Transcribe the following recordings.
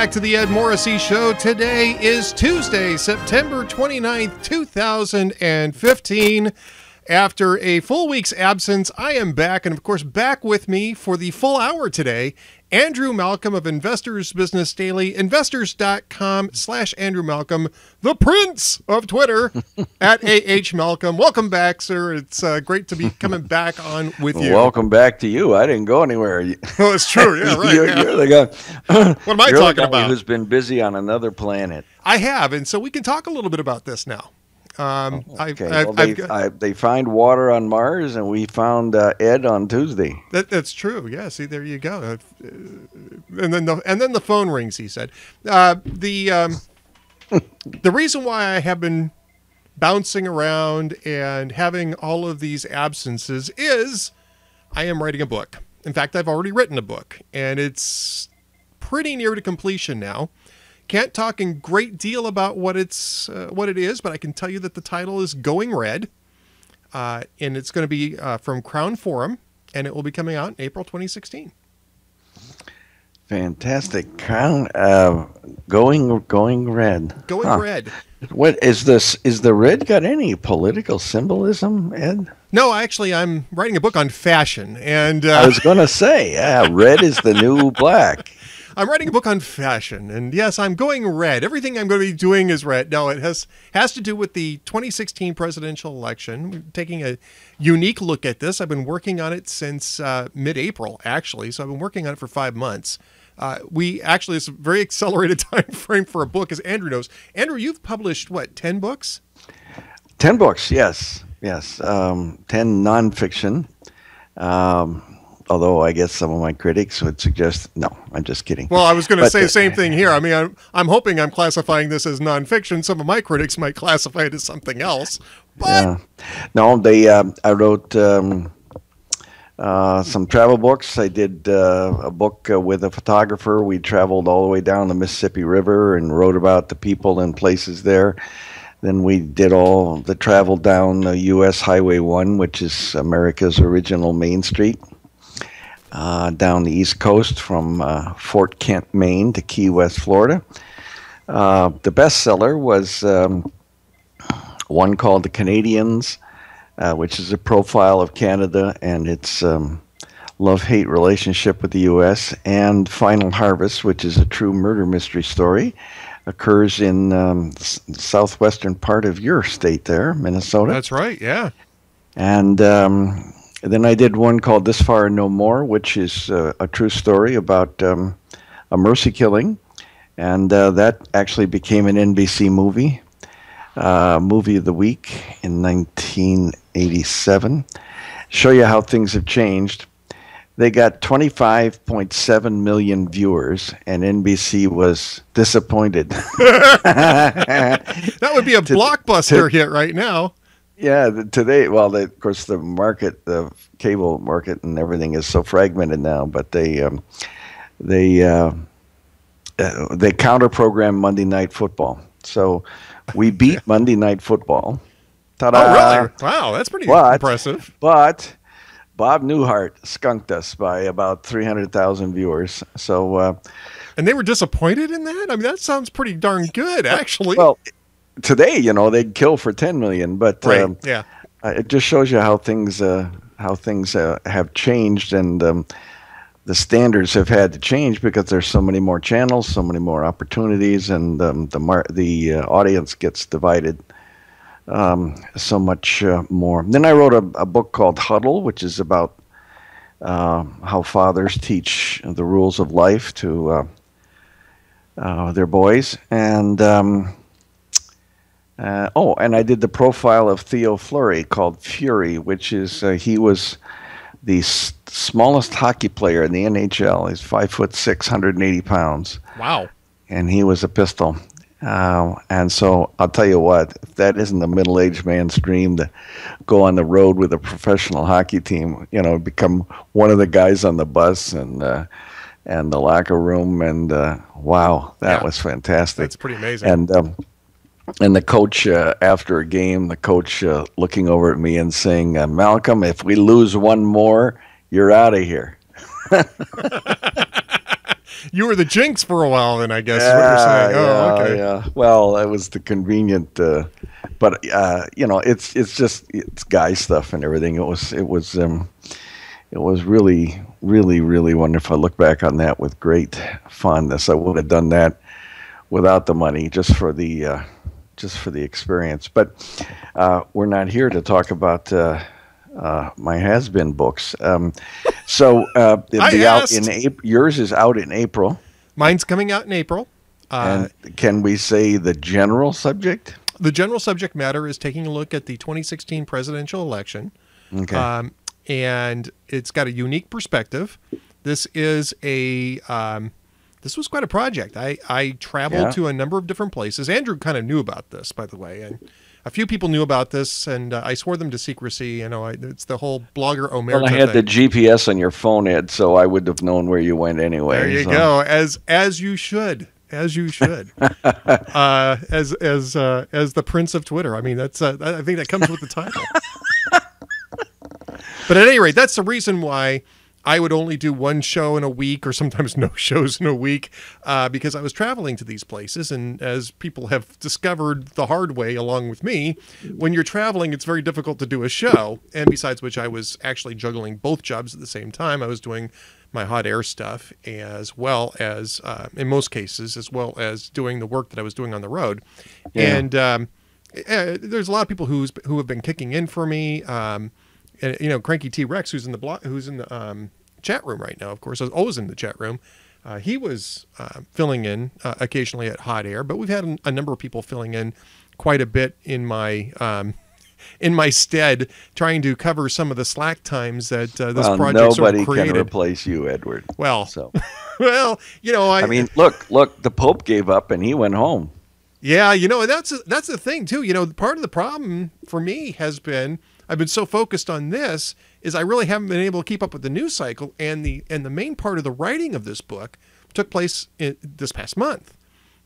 back to the Ed Morrissey Show. Today is Tuesday, September 29th, 2015. After a full week's absence, I am back, and of course, back with me for the full hour today, Andrew Malcolm of Investors Business Daily, investors.com/Andrew Malcolm, the Prince of Twitter, at AH Malcolm. Welcome back, sir. It's great to be coming back on with you. Welcome back to you. I didn't go anywhere. Well, it's true. Yeah, right. You're the guy. What am I talking about? Who's been busy on another planet. I have, and so we can talk a little bit about this now. They find water on Mars, and we found Ed on Tuesday. That's true. Yeah. See, there you go. And then the phone rings. He said, the reason why I have been bouncing around and having all of these absences is I am writing a book. In fact, I've already written a book, and it's pretty near to completion now. Can't talk in great deal about what it is, but I can tell you that the title is Going Red, and it's going to be from Crown Forum, and it will be coming out in April 2016. Fantastic. Crown, going red. Going red. What is this? Is the red got any political symbolism, Ed? No, actually, I'm writing a book on fashion, and I was going to say, red is the new black. I'm writing a book on fashion, and yes, I'm going red. Everything I'm going to be doing is red. No, it has to do with the 2016 presidential election. We're taking a unique look at this. I've been working on it since mid-April, actually, so I've been working on it for 5 months. It's a very accelerated time frame for a book, as Andrew knows. Andrew, you've published, 10 books? 10 books, yes. 10 nonfiction. Although I guess some of my critics would suggest, no, I'm just kidding. Well, I was going to say the same thing here. I mean, I'm hoping I'm classifying this as nonfiction. Some of my critics might classify it as something else. But yeah. No, I wrote some travel books. I did a book with a photographer. We traveled all the way down the Mississippi River and wrote about the people and places there. Then we did all the travel down U.S. Highway 1, which is America's original Main Street. Down the East Coast from Fort Kent, Maine to Key West, Florida. The bestseller was one called The Canadians, which is a profile of Canada and its love-hate relationship with the U.S., and Final Harvest, which is a true murder mystery story. Occurs in the southwestern part of your state there, Minnesota. That's right, yeah. And then I did one called This Far and No More, which is a true story about a mercy killing. And that actually became an NBC movie, movie of the week in 1987. Show you how things have changed. They got 25.7 million viewers, and NBC was disappointed. That would be a blockbuster hit right now. Yeah, today, well, of course, the market, the cable market and everything is so fragmented now, but they counter-program Monday Night Football. So we beat Monday Night Football. Ta-da! Oh, really? Wow, that's pretty impressive. But Bob Newhart skunked us by about 300,000 viewers. So, and they were disappointed in that? I mean, that sounds pretty darn good, actually. Well, today, they'd kill for 10 million, but right. Yeah. It just shows you how things have changed, and the standards have had to change because there's so many more channels, so many more opportunities, and the audience gets divided so much more. Then I wrote a book called Huddle, which is about how fathers teach the rules of life to their boys, and and I did the profile of Theo Fleury called Fury, which is he was the smallest hockey player in the NHL. He's 5'6", 180 pounds. Wow! And he was a pistol. And so I'll tell you what, if that isn't a middle-aged man's dream to go on the road with a professional hockey team, become one of the guys on the bus and the locker room, and wow, that was fantastic. That's pretty amazing. And the coach, after a game, looking over at me and saying, Malcolm, if we lose one more, you're out of here. You were the jinx for a while, then I guess is what you're saying. Oh, okay. Yeah. Well, that was the convenient, but it's guy stuff and everything. It was really, really, really wonderful. I look back on that with great fondness. I would have done that without the money, just for the experience. But we're not here to talk about my has-been books. So it'll be out in April. Yours is out in April. Mine's coming out in April. And can we say the general subject? The general subject matter is taking a look at the 2016 presidential election. Okay. And it's got a unique perspective. This is this was quite a project. I traveled to a number of different places. Andrew kind of knew about this, by the way, and a few people knew about this, and I swore them to secrecy. It's the whole blogger omerta. Well, I had the GPS on your phone, Ed, so I would have known where you went anyway. There you go, as you should. As you should, as the Prince of Twitter. I mean, that's I think that comes with the title. But at any rate, that's the reason why I would only do one show in a week, or sometimes no shows in a week, because I was traveling to these places. And as people have discovered the hard way along with me, when you're traveling, it's very difficult to do a show. And besides which, I was actually juggling both jobs at the same time. I was doing my hot air stuff, as well as, in most cases, as well as doing the work that I was doing on the road. Yeah. And there's a lot of people who have been kicking in for me. And, Cranky T-Rex, who's in the chat room right now, of course, I was always in the chat room. He was filling in occasionally at Hot Air, but we've had a number of people filling in quite a bit in my stead, trying to cover some of the slack times that this project sort of created. Nobody can replace you, Edward. Well, so. Well, I mean, look, the Pope gave up and he went home. Yeah, and that's the thing too. Part of the problem for me has been I've been so focused on this is I really haven't been able to keep up with the news cycle, and the main part of the writing of this book took place this past month,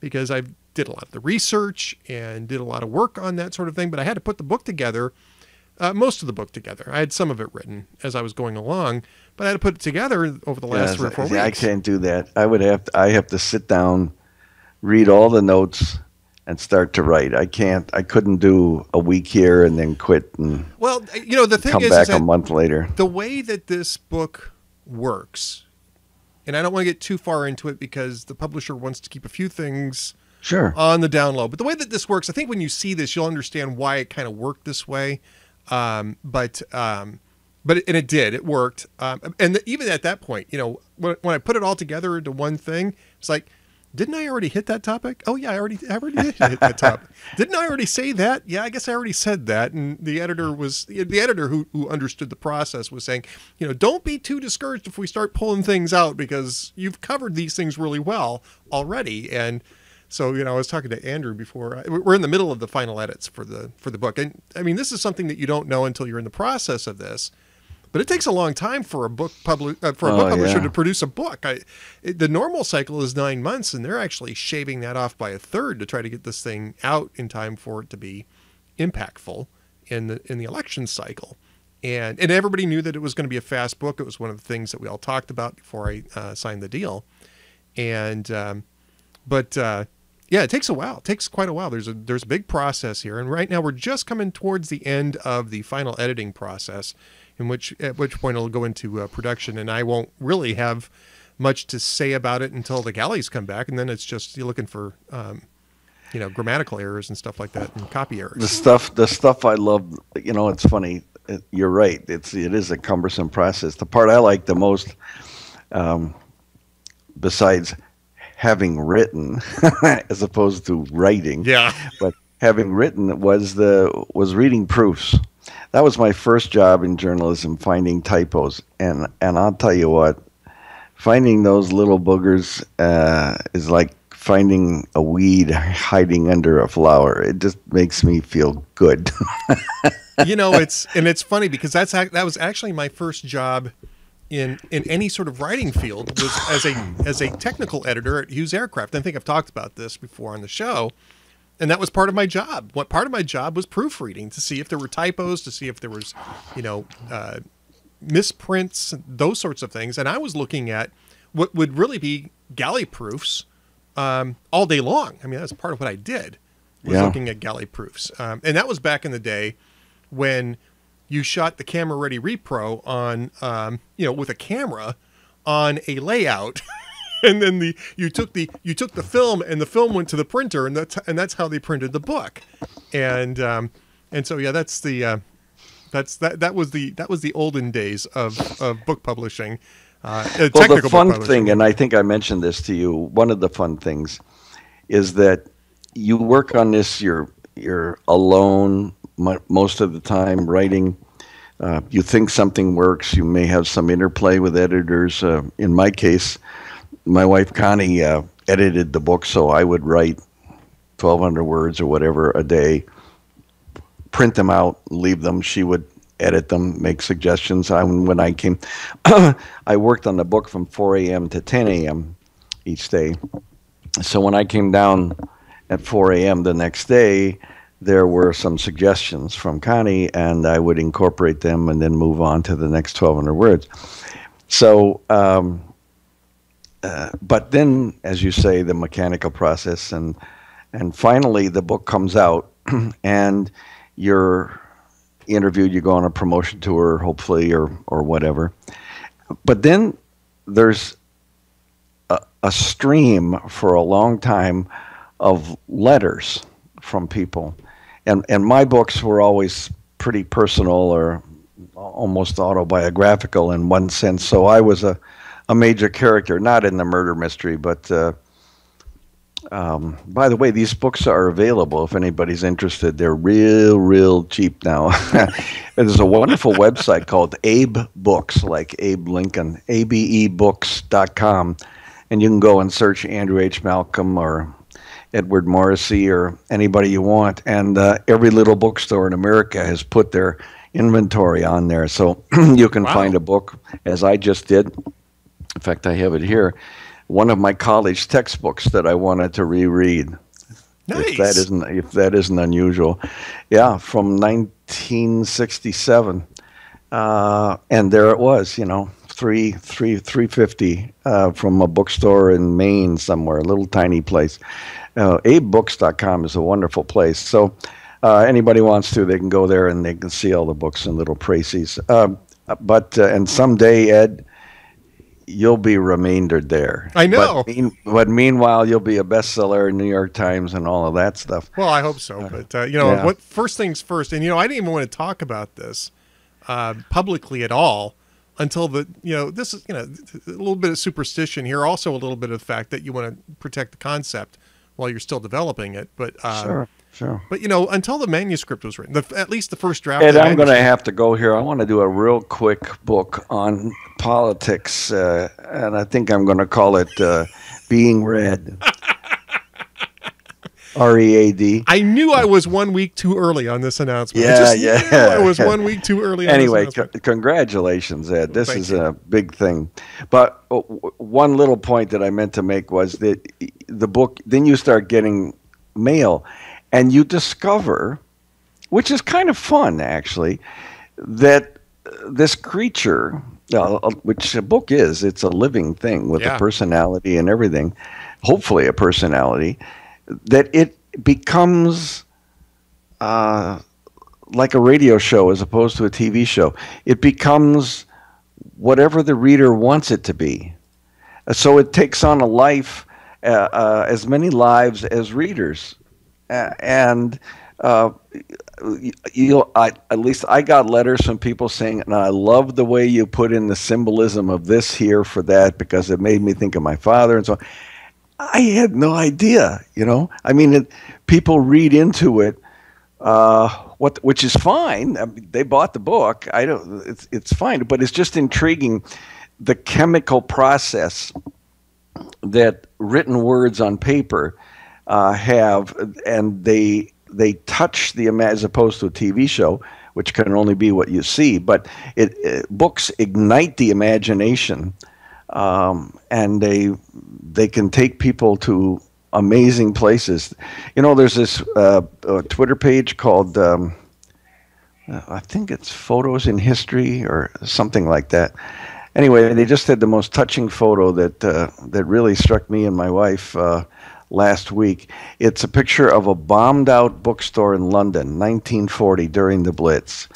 because I did a lot of the research and did a lot of work on that sort of thing. But I had to put the book together, most of the book together. I had some of it written as I was going along, but I had to put it together over the last 3 or 4 weeks. I can't do that. I have to sit down, read all the notes, and start to write. I couldn't do a week here and then quit and the thing come back a month later. The way that this book works, and I don't want to get too far into it because the publisher wants to keep a few things on the down low. But the way that this works, I think when you see this, you'll understand why it kind of worked this way. But it did. It worked. And even at that point, when I put it all together into one thing, it's like, didn't I already hit that topic? Oh yeah, I already did hit that topic. Didn't I already say that? Yeah, I guess I already said that. And the editor who understood the process was saying, don't be too discouraged if we start pulling things out, because you've covered these things really well already. And so, I was talking to Andrew before. We're in the middle of the final edits for the book. And I mean, this is something that you don't know until you're in the process of this. But it takes a long time for a book publisher to produce a book. The normal cycle is 9 months, and they're actually shaving that off by a third to try to get this thing out in time for it to be impactful in the election cycle. And everybody knew that it was going to be a fast book. It was one of the things that we all talked about before I signed the deal. And yeah, it takes a while. It takes quite a while. There's a big process here, and right now we're just coming towards the end of the final editing process, at which point it'll go into production, and I won't really have much to say about it until the galleys come back, and then it's just you're looking for grammatical errors and stuff like that, and copy errors. The stuff I love. It's funny. You're right. It is a cumbersome process. The part I like the most, besides having written as opposed to writing, but having written was reading proofs. That was my first job in journalism, finding typos, and I'll tell you what, finding those little boogers is like finding a weed hiding under a flower. It just makes me feel good. It's funny because that was actually my first job in any sort of writing field, was as a technical editor at Hughes Aircraft. I think I've talked about this before on the show. And that was part of my job. What part of my job was proofreading, to see if there were typos, to see if there was, misprints, those sorts of things. And I was looking at what would really be galley proofs all day long. I mean, that's part of what I did, was looking at galley proofs. And that was back in the day when you shot the Camera Ready Repro on, with a camera on a layout. And then you took the film, and the film went to the printer, and that's how they printed the book. And so that was the olden days of book publishing. Well, the fun thing, and I think I mentioned this to you, one of the fun things is that you work on this, you're alone most of the time writing. You think something works, you may have some interplay with editors. In my case, my wife Connie edited the book, so I would write 1,200 words or whatever a day, print them out, leave them. She would edit them, make suggestions. When I came, I worked on the book from 4 a.m. to 10 a.m. each day. So when I came down at 4 a.m. the next day, there were some suggestions from Connie, and I would incorporate them and then move on to the next 1,200 words. So, but then, as you say, the mechanical process, and finally the book comes out, and you're interviewed, you go on a promotion tour, hopefully, or whatever. But then there's a stream for a long time of letters from people. And my books were always pretty personal or almost autobiographical in one sense. So I was a major character, not in the murder mystery, but by the way, these books are available if anybody's interested. They're real cheap now. There's a wonderful website called Abe Books, like Abe Lincoln, abebooks.com. And you can go and search Andrew H. Malcolm or Edward Morrissey or anybody you want. And every little bookstore in America has put their inventory on there. So you can find a book, as I just did. In fact, I have it here. One of my college textbooks that I wanted to reread. Nice. If that isn't unusual. Yeah, from 1967. And there it was, $350 from a bookstore in Maine somewhere, a little tiny place. AbeBooks.com is a wonderful place. So anybody wants to, they can go there and they can see all the books in little précis. And someday, Ed, you'll be remaindered there. I know. But meanwhile, you'll be a bestseller in New York Times and all of that stuff. Well, I hope so. But, what first things first, and, I didn't even want to talk about this publicly at all until this is, a little bit of superstition here. Also a little bit of the fact that you want to protect the concept while you're still developing it. But Sure. But, until the manuscript was written, at least the first draft. Ed, I'm going to have to go here. I want to do a real quick book on politics, and I think I'm going to call it Being Read. READ. I knew I was 1 week too early on this announcement. I was 1 week too early on this announcement. Congratulations, Ed. This is a big thing. But one little point that I meant to make was that the book, then you start getting mail, and you discover, which is kind of fun, actually, that this creature, which a book is, it's a living thing with a personality and everything, hopefully a personality, that it becomes like a radio show as opposed to a TV show. It becomes whatever the reader wants it to be. So it takes on a life, as many lives as readers. At least I got letters from people saying, and I love the way you put in the symbolism of this here for that because it made me think of my father and so on. I had no idea, I mean, people read into it, which is fine. I mean, they bought the book. It's fine, but it's just intriguing the chemical process that written words on paper have, and they touch the as opposed to a TV show, which can only be what you see. But books ignite the imagination, and they can take people to amazing places. There's this Twitter page called I think it's Photos in History or something like that. Anyway, they just had the most touching photo that really struck me and my wife last week. It's a picture of a bombed-out bookstore in London, 1940, during the Blitz.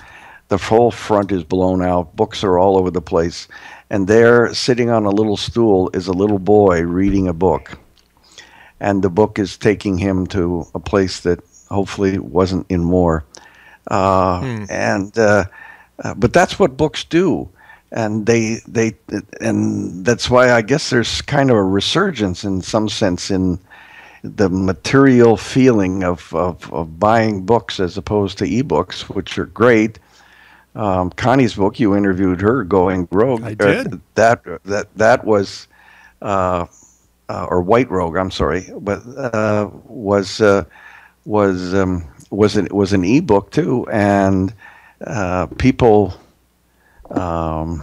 The whole front is blown out. Books are all over the place. And there, sitting on a little stool, is a little boy reading a book. And the book is taking him to a place that hopefully wasn't in war. But that's what books do. And and that's why I guess there's kind of a resurgence in some sense in the material feeling of buying books as opposed to ebooks, which are great. Connie's book, you interviewed her, Going Rogue. I did. That was, or White Rogue. I'm sorry, but was an ebook too, and people. The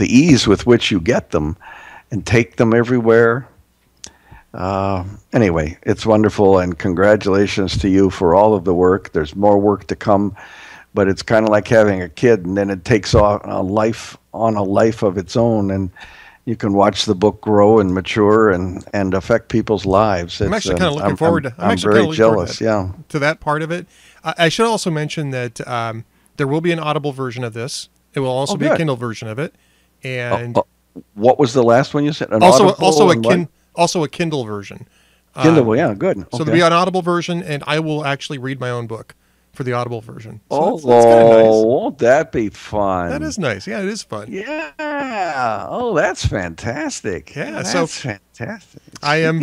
ease with which you get them and take them everywhere. Anyway, it's wonderful, and congratulations to you for all of the work. There's more work to come, but it's kind of like having a kid, and then it takes on a life of its own, and you can watch the book grow and mature and affect people's lives. I'm actually kind of looking forward to. I'm very jealous. To that part of it. I should also mention that there will be an Audible version of this. It will also be a Kindle version of it, and what was the last one you said? Also a Kindle version. Kindle, yeah, good. Okay. So there'll be an Audible version, and I will actually read my own book for the Audible version. So that's kind of nice. Won't that be fun? That is nice. Yeah, it is fun. Yeah. Oh, that's fantastic. Yeah, that's fantastic. I am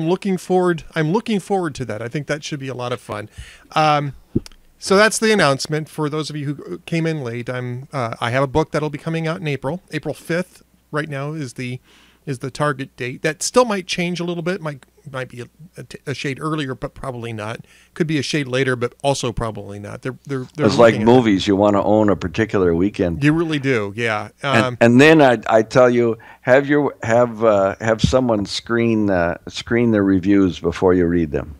looking forward. I'm looking forward to that. I think that should be a lot of fun. So that's the announcement for those of you who came in late. I have a book that'll be coming out in April 5th. Right now is the target date. That still might change a little bit. Might be a shade earlier, but probably not. Could be a shade later, but also probably not. They're it's like movies. You want to own a particular weekend. You really do, yeah. And then I tell you, have someone screen the reviews before you read them.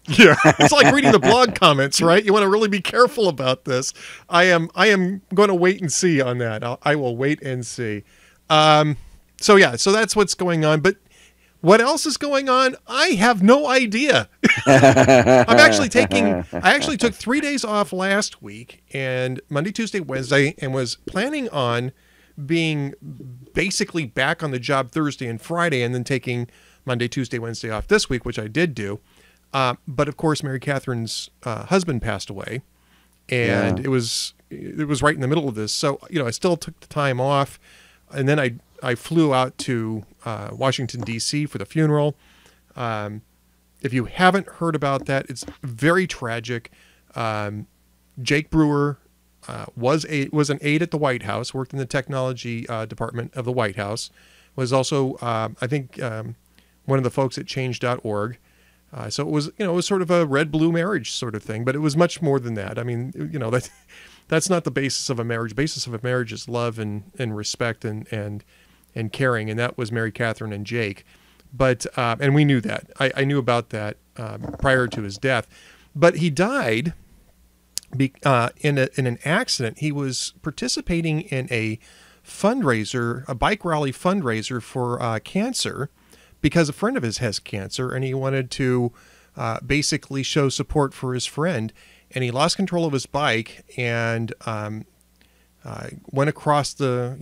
Yeah, it's like reading the blog comments, right? You want to really be careful about this. I am going to wait and see on that. I will wait and see. So that's what's going on. But what else is going on? I have no idea. I actually took 3 days off last week, and Monday, Tuesday, Wednesday, and was planning on being basically back on the job Thursday and Friday, and then taking Monday, Tuesday, Wednesday off this week, which I did do. But of course, Mary Catherine's husband passed away, and it was right in the middle of this. So I still took the time off, and then I flew out to Washington D.C. for the funeral. If you haven't heard about that, it's very tragic. Jake Brewer was an aide at the White House, worked in the technology department of the White House. Was also I think one of the folks at Change.org. So it was sort of a red-blue marriage sort of thing, but it was much more than that. I mean, that's not the basis of a marriage. The basis of a marriage is love and respect and caring, and that was Mary Catherine and Jake. But and we knew that. I knew about that prior to his death. But he died in an accident. He was participating in a fundraiser, a bike rally fundraiser for cancer, because a friend of his has cancer, and he wanted to basically show support for his friend. And he lost control of his bike and went across the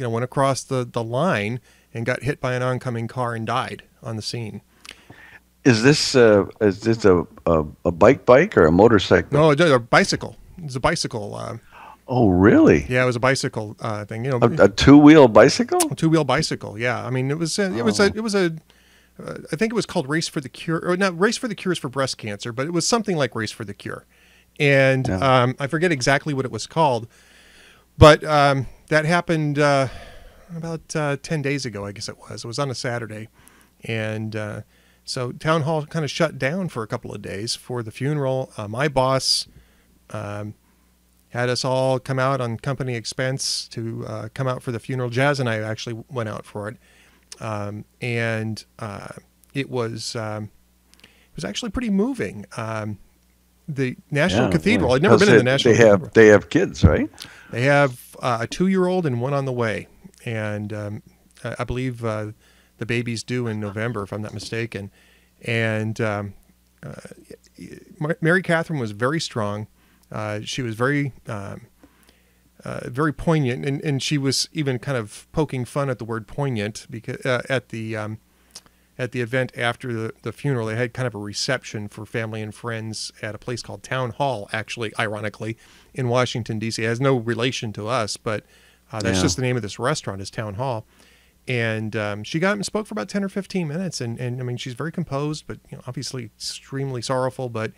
line and got hit by an oncoming car and died on the scene. Is this a bike or a motorcycle? No, a bicycle. It's a bicycle. Oh, really? Yeah, it was a bicycle thing. A two-wheel bicycle. A two-wheel bicycle. Yeah, I mean, it was a. I think it was called Race for the Cure, or not Race for the Cure is for breast cancer, but it was something like Race for the Cure. And I forget exactly what it was called, but that happened about 10 days ago, I guess it was. It was on a Saturday. And so Town Hall kind of shut down for a couple of days for the funeral. My boss had us all come out on company expense to come out for the funeral. Jazz and I actually went out for it. It was actually pretty moving. the National Yeah, Cathedral. yeah. I'd never been in the National Cathedral. They have kids, right? They have a 2-year-old and one on the way, and I believe the baby's due in November, if I'm not mistaken. And Mary Catherine was very strong. She was very very poignant, and she was even kind of poking fun at the word poignant because at the event after the funeral, they had kind of a reception for family and friends at a place called Town Hall, actually, ironically, in Washington, D.C. It has no relation to us, but that's just the name of this restaurant is Town Hall. And she got up and spoke for about 10 or 15 minutes. And I mean, she's very composed, but obviously extremely sorrowful, but,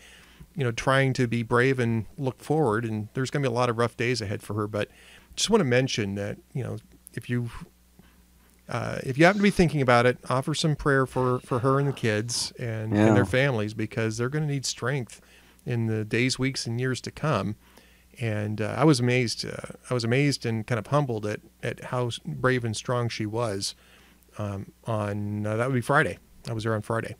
trying to be brave and look forward. And there's going to be a lot of rough days ahead for her. But just want to mention that, if you happen to be thinking about it, offer some prayer for her and the kids and their families, because they're going to need strength in the days, weeks, and years to come. And I was amazed. I was amazed and kind of humbled at how brave and strong she was on that would be Friday. I was there on Friday.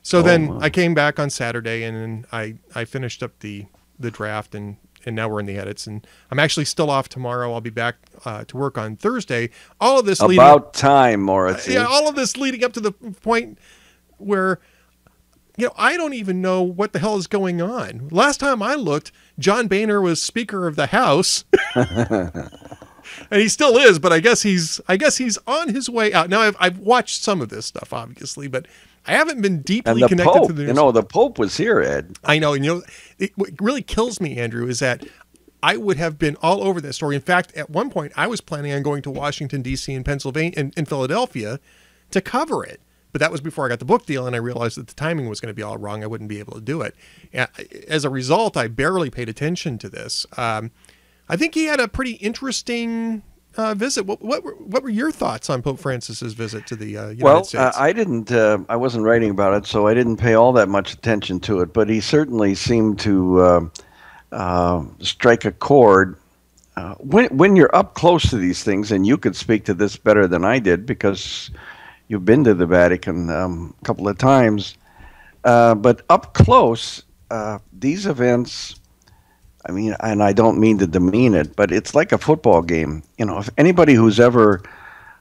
So I came back on Saturday, and then I finished up the draft, and now we're in the edits, and I'm actually still off tomorrow. I'll be back to work on Thursday. All of this about time, Morrissey. All of this leading up to the point where I don't even know what the hell is going on. Last time I looked, John Boehner was Speaker of the House, and he still is. But I guess he's on his way out. Now I've watched some of this stuff, obviously, but I haven't been deeply connected to the news. The Pope was here, Ed. I know. And what really kills me, Andrew, is that I would have been all over that story. In fact, at one point, I was planning on going to Washington, D.C. and Pennsylvania and in Philadelphia to cover it. But that was before I got the book deal, and I realized that the timing was going to be all wrong. I wouldn't be able to do it. As a result, I barely paid attention to this. I think he had a pretty interesting visit. What were your thoughts on Pope Francis's visit to the United States? I didn't. I wasn't writing about it, so I didn't pay all that much attention to it. But he certainly seemed to strike a chord. When you're up close to these things, and you could speak to this better than I did because you've been to the Vatican a couple of times, but up close, these events, I mean, and I don't mean to demean it, but it's like a football game. If anybody who's ever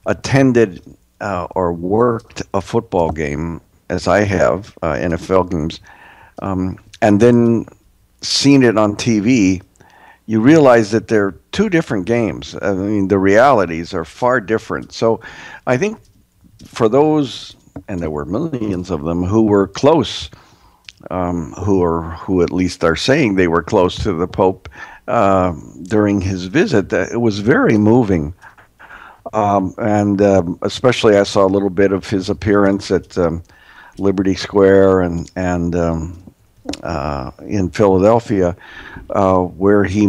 attended or worked a football game, as I have, NFL games, and then seen it on TV, you realize that they're two different games. I mean, the realities are far different. So I think for those, and there were millions of them, who were close, who at least are saying they were close to the Pope during his visit, it was very moving. And especially I saw a little bit of his appearance at Liberty Square and in Philadelphia, where he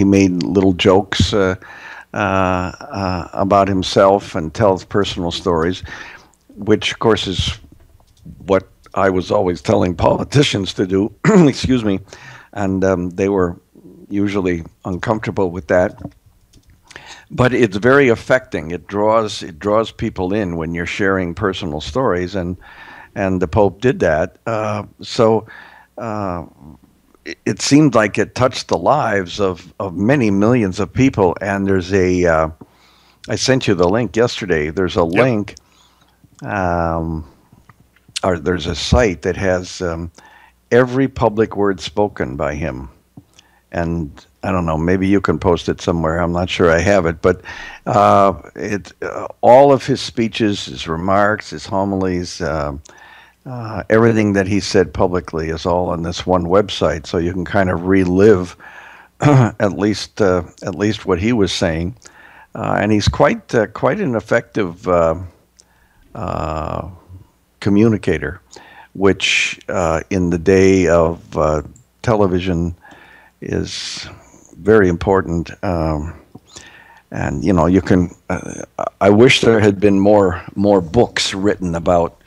made little jokes about himself and tells personal stories, which of course is what I was always telling politicians to do. Excuse me, and they were usually uncomfortable with that. But it's very affecting. It draws people in when you're sharing personal stories, and the Pope did that. So it seemed like it touched the lives of many millions of people. And there's I sent you the link yesterday. There's a link, or there's a site that has every public word spoken by him. And I don't know, maybe you can post it somewhere. I'm not sure I have it, but all of his speeches, his remarks, his homilies, everything that he said publicly is all on this one website, so you can kind of relive at least what he was saying. And he's quite an effective communicator, which in the day of television is very important. And you can. I wish there had been more books written about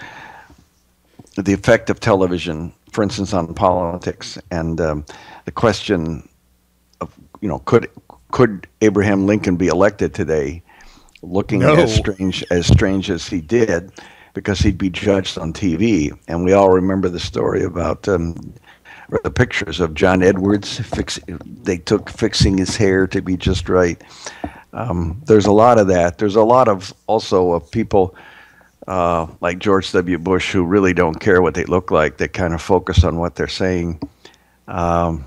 the effect of television, for instance, on politics, and the question of could Abraham Lincoln be elected today, looking as strange as he did. because he'd be judged on TV. And we all remember the story about or the pictures of John Edwards. They took fixing his hair to be just right. There's a lot of that. There's a lot of also of people like George W. Bush who really don't care what they look like. They kind of focus on what they're saying. But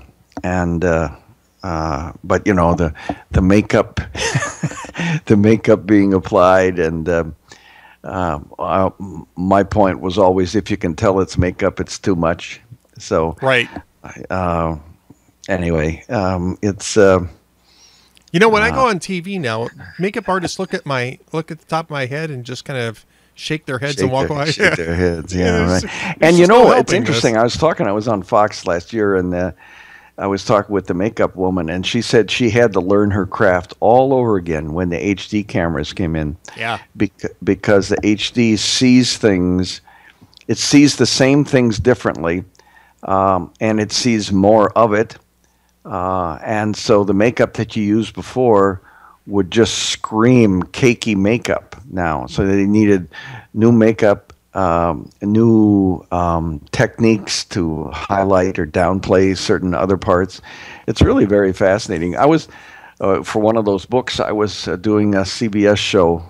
you know, the makeup, the makeup being applied, and my point was always, if you can tell it's makeup, it's too much. So right. Anyway, it's you know, when I go on TV now, makeup artists look at the top of my head and just kind of shake their heads and walk away. Shake their heads, yeah, right. And you know, it's interesting. I was on Fox last year, and I was talking with the makeup woman, and she said she had to learn her craft all over again when the HD cameras came in. Yeah. Because the HD sees things, it sees the same things differently, and it sees more of it. And so the makeup that you used before would just scream cakey makeup now. So they needed new makeup, new techniques to highlight or downplay certain other parts. It's really very fascinating. I was, for one of those books, I was doing a CBS show.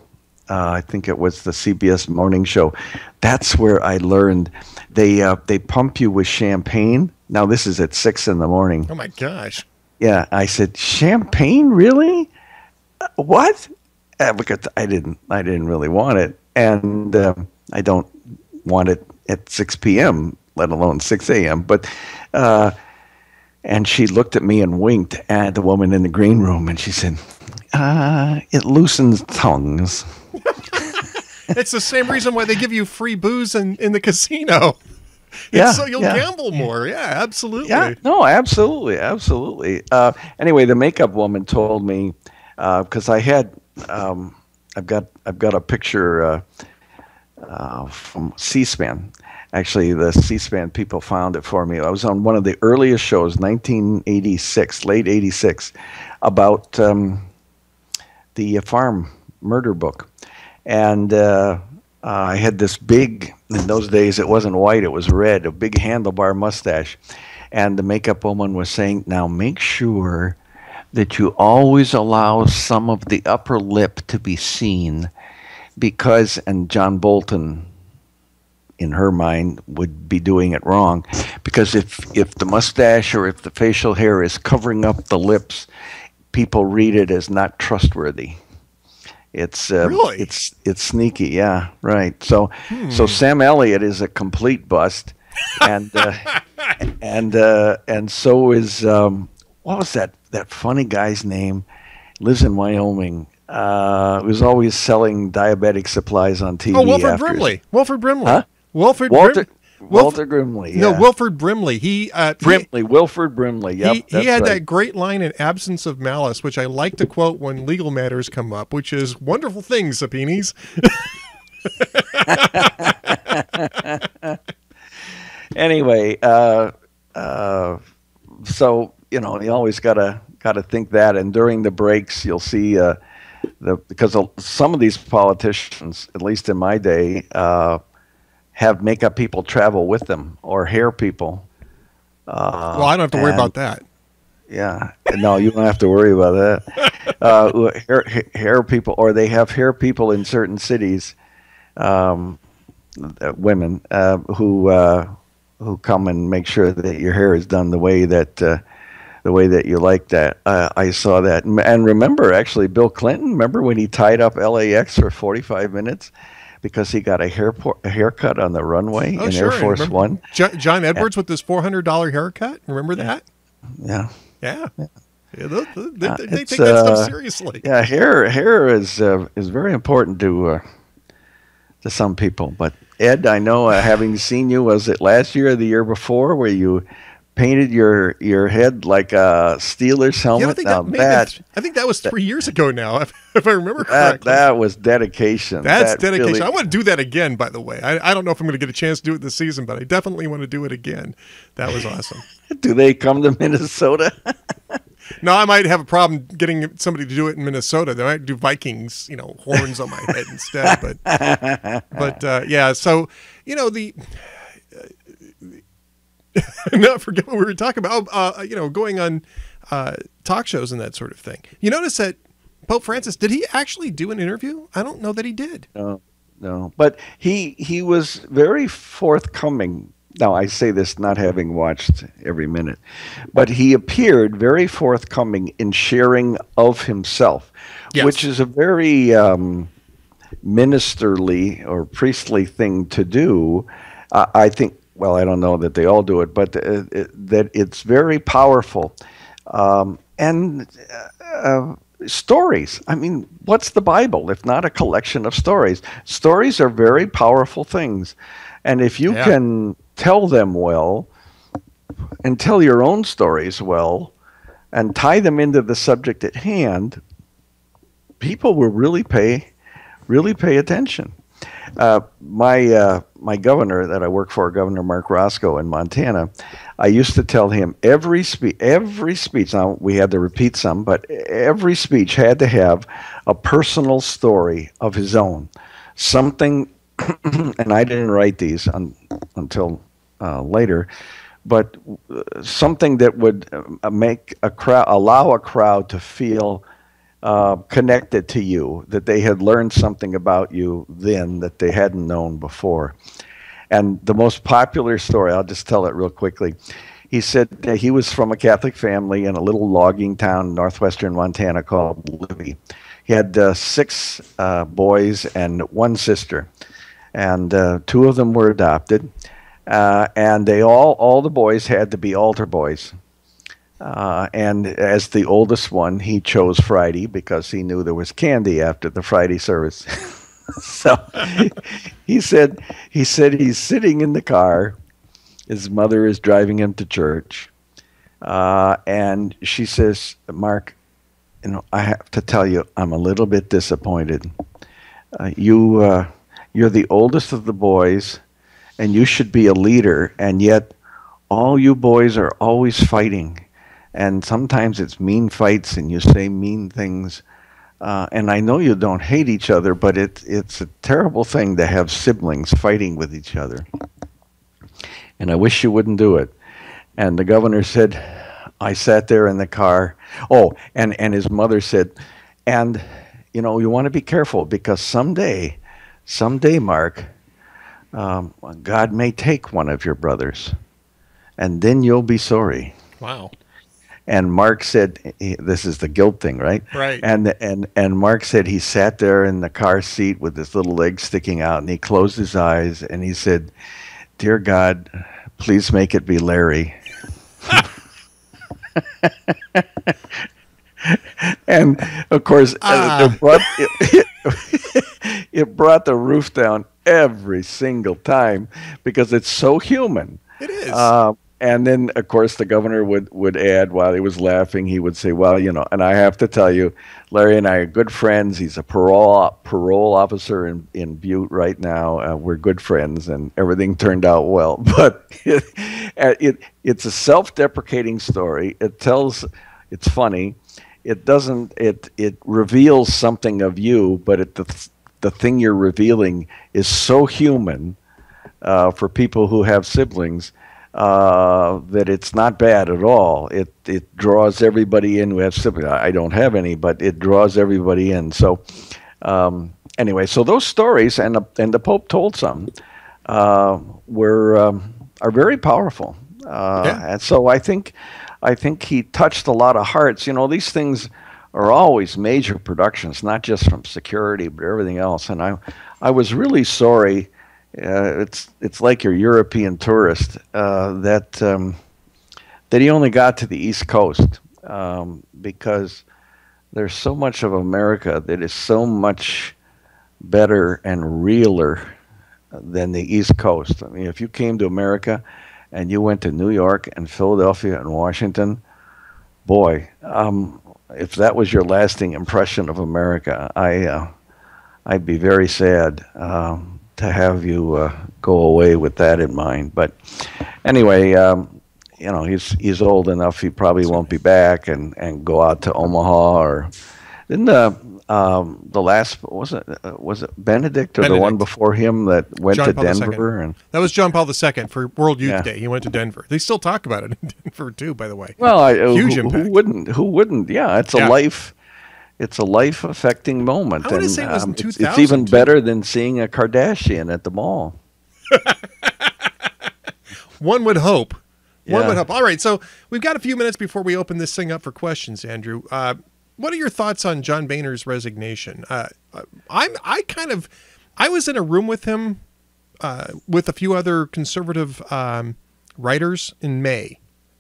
I think it was the CBS morning show. That's where I learned they pump you with champagne. Now this is at 6 in the morning. Oh my gosh. Yeah, I said, champagne, really? What? Because I didn't really want it, and I don't want it at 6 p.m., let alone 6 a.m. But and she looked at me and winked at the woman in the green room, and she said, "It loosens tongues." It's the same reason why they give you free booze in the casino. Yeah, so you'll gamble more. Yeah, absolutely. Yeah, no, absolutely. Anyway, the makeup woman told me, because I had, I've got a picture from C-SPAN. Actually, the C-SPAN people found it for me. I was on one of the earliest shows, 1986, late 86, about the farm murder book. And I had this big, in those days it wasn't white, it was red, a big handlebar mustache. And the makeup woman was saying, now make sure that you always allow some of the upper lip to be seen, because, and John Bolton, in her mind, would be doing it wrong, because if the mustache or if the facial hair is covering up the people read it as not trustworthy. It's really? It's sneaky, yeah, right. So Sam Elliott is a complete bust, and and so is what was that funny guy's name? Lives in Wyoming. Was always selling diabetic supplies on TV. Oh, Wilford Brimley. Wilford Brimley. Huh? Walter Grimley. Yeah. No, Wilford Brimley. Wilford Brimley. Yep, he had that great line in Absence of Malice, which I like to quote when legal matters come up, which is wonderful things, Sapinis. Anyway, so you always gotta think that, and during the breaks you'll see because some of these politicians, at least in my day, have makeup people travel with them, or hair people. Well, I don't have to worry about that. Yeah, no, you don't have to worry about that. Hair people, or they have hair people in certain cities, women who come and make sure that your hair is done the way that you like that. I saw that, and remember, actually, Bill Clinton. Remember when he tied up LAX for 45 minutes? Because he got a haircut on the runway in sure. Air Force One. John Edwards with his $400 haircut. Remember that? Yeah. Yeah. They take that stuff seriously. Yeah, hair is very important to some people. But Ed, I know, having seen you, was it last year or the year before, where you painted your head like a Steelers helmet? Yeah, I think that was 3 years ago now, if I remember correctly. That was dedication. That's dedication. Really, I want to do that again, by the way. I don't know if I'm going to get a chance to do it this season, but I definitely want to do it again. That was awesome. Do they come to Minnesota? Now I might have a problem getting somebody to do it in Minnesota. They might do Vikings, horns on my head instead. But yeah. So the no, I forget what we were talking about. Going on talk shows and that sort of thing. You notice that Pope Francis, did he actually do an interview? I don't know that he did. No, but he was very forthcoming. Now, I say this not having watched every minute, but he appeared very forthcoming in sharing of himself, yes. Which is a very ministerly or priestly thing to do. I think, well, I don't know that they all do it, but that it's very powerful. And stories. I mean, what's the Bible if not a collection of stories? Stories are very powerful things. And if you can tell them well and tell your own stories well and tie them into the subject at hand, people will really pay attention. My governor that I work for, Governor Mark Roscoe in Montana, I used to tell him every speech, now we had to repeat some, but every speech had to have a personal story of his own. Something, and I didn't write these until later, but something that would allow a crowd to feel connected to you, that they had learned something about you then that they hadn't known before. And the most popular story, I'll just tell it real quickly. He said that he was from a Catholic family in a little logging town in northwestern Montana called Libby. He had 6 boys and 1 sister, and 2 of them were adopted. And they all the boys had to be altar boys. And as the oldest one, he chose Friday because he knew there was candy after the Friday service. So he said he's sitting in the car. His mother is driving him to church. And she says, Mark, I have to tell you, I'm a little bit disappointed. You're the oldest of the boys, and you should be a leader, and yet all you boys are always fighting. And sometimes it's mean fights, and you say mean things. And I know you don't hate each other, but it's a terrible thing to have siblings fighting with each other. And I wish you wouldn't do it. And the governor said, I sat there in the car. Oh, and his mother said, and, you want to be careful because someday, Mark, God may take one of your brothers, and then you'll be sorry. Wow. And Mark said, this is the guilt thing, right? Right. And Mark said he sat there in the car seat with his little legs sticking out, and he closed his eyes, and he said, Dear God, please make it be Larry. And, of course, it brought the roof down every single time because it's so human. It is. And then, of course, the governor would add, while he was laughing, he would say, well, and I have to tell you, Larry and I are good friends. He's a parole officer in Butte right now. We're good friends, and everything turned out well. But it's a self-deprecating story. It's funny. It reveals something of you, but the thing you're revealing is so human for people who have siblings. That it's not bad at all. It draws everybody in who has siblings. I don't have any, but it draws everybody in. So anyway, so those stories, and the Pope told some, are very powerful. And so I think he touched a lot of hearts. These things are always major productions, not just from security, but everything else. And I was really sorry. It's like your European tourist that he only got to the East Coast because there's so much of America that is so much better and realer than the East Coast. I mean, if you came to America and you went to New York and Philadelphia and Washington, boy, if that was your lasting impression of America, I'd be very sad to have you go away with that in mind. But anyway, he's old enough. He probably won't be back, and go out to Omaha or. Didn't the last was it Benedict or the one before him that went John to Paul Denver? II. And that was John Paul II for World Youth Yeah. Day. He went to Denver. They still talk about it in Denver too, by the way. well, Huge impact. who wouldn't? Who wouldn't? Yeah, it's a Yeah. life. It's a life-affecting moment. I wanna say it was in It's 2000 even too. better than seeing a Kardashian at the mall. One would hope. One Yeah. would hope. All right, so we've got a few minutes before we open this thing up for questions, Andrew. What are your thoughts on John Boehner's resignation? I was in a room with him with a few other conservative writers in May,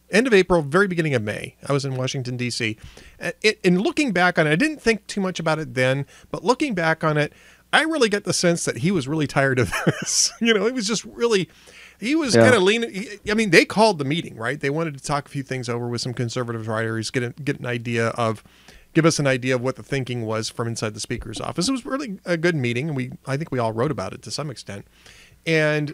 end of April, very beginning of May. I was in Washington, D.C. And looking back on it, I didn't think too much about it then, but looking back on it, I really get the sense that he was really tired of this. It was just really, he was kind of leaning. I mean, they called the meeting, right? They wanted to talk a few things over with some conservative writers, give us an idea of what the thinking was from inside the speaker's office. It was really a good meeting, and I think we all wrote about it to some extent. And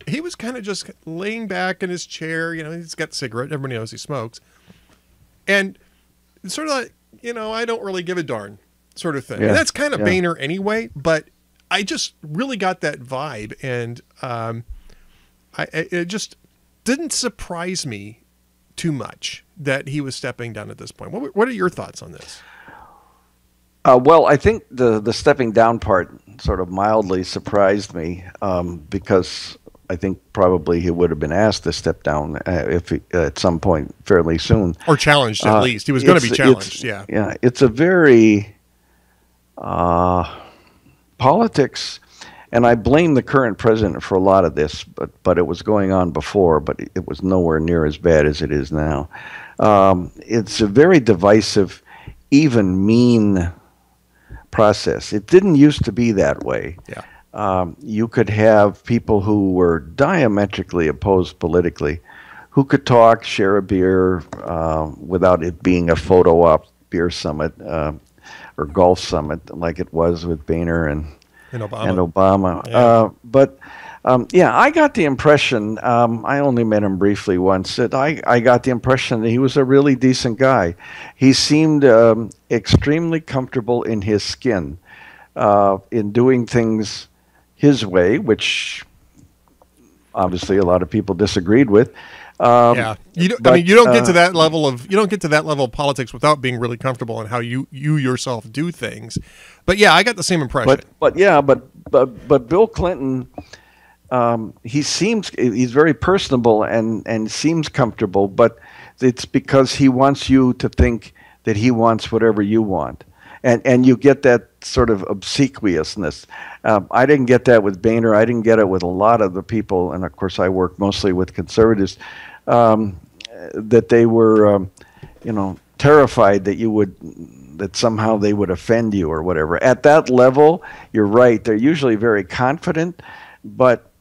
he was kind of just laying back in his chair. He's got a cigarette. Everybody knows he smokes. And sort of like, I don't really give a darn sort of thing. Yeah. And that's kind of Yeah. Boehner anyway, but I just really got that vibe. And it just didn't surprise me too much that he was stepping down at this point. What are your thoughts on this? Well, I think the stepping down part sort of mildly surprised me because I think probably he would have been asked to step down if at some point fairly soon. Or challenged, at least. He was going to be challenged, yeah. Yeah, it's a very politics, and I blame the current president for a lot of this, but it was going on before, but it was nowhere near as bad as it is now. It's a very divisive, even mean process. It didn't used to be that way. Yeah. You could have people who were diametrically opposed politically, who could talk, share a beer without it being a photo op beer summit or golf summit like it was with Boehner and Obama. Yeah. But I got the impression, I only met him briefly once, that I got the impression that he was a really decent guy. He seemed extremely comfortable in his skin, in doing things his way, which obviously a lot of people disagreed with. Yeah, you don't get to that level of politics without being really comfortable in how you yourself do things. But yeah, I got the same impression. But Bill Clinton, he's very personable and seems comfortable, but it's because he wants you to think that he wants whatever you want. And you get that sort of obsequiousness. I didn't get that with Boehner. I didn't get it with a lot of the people, and of course I work mostly with conservatives, that they were, terrified that somehow they would offend you or whatever. At that level, you're right. They're usually very confident, but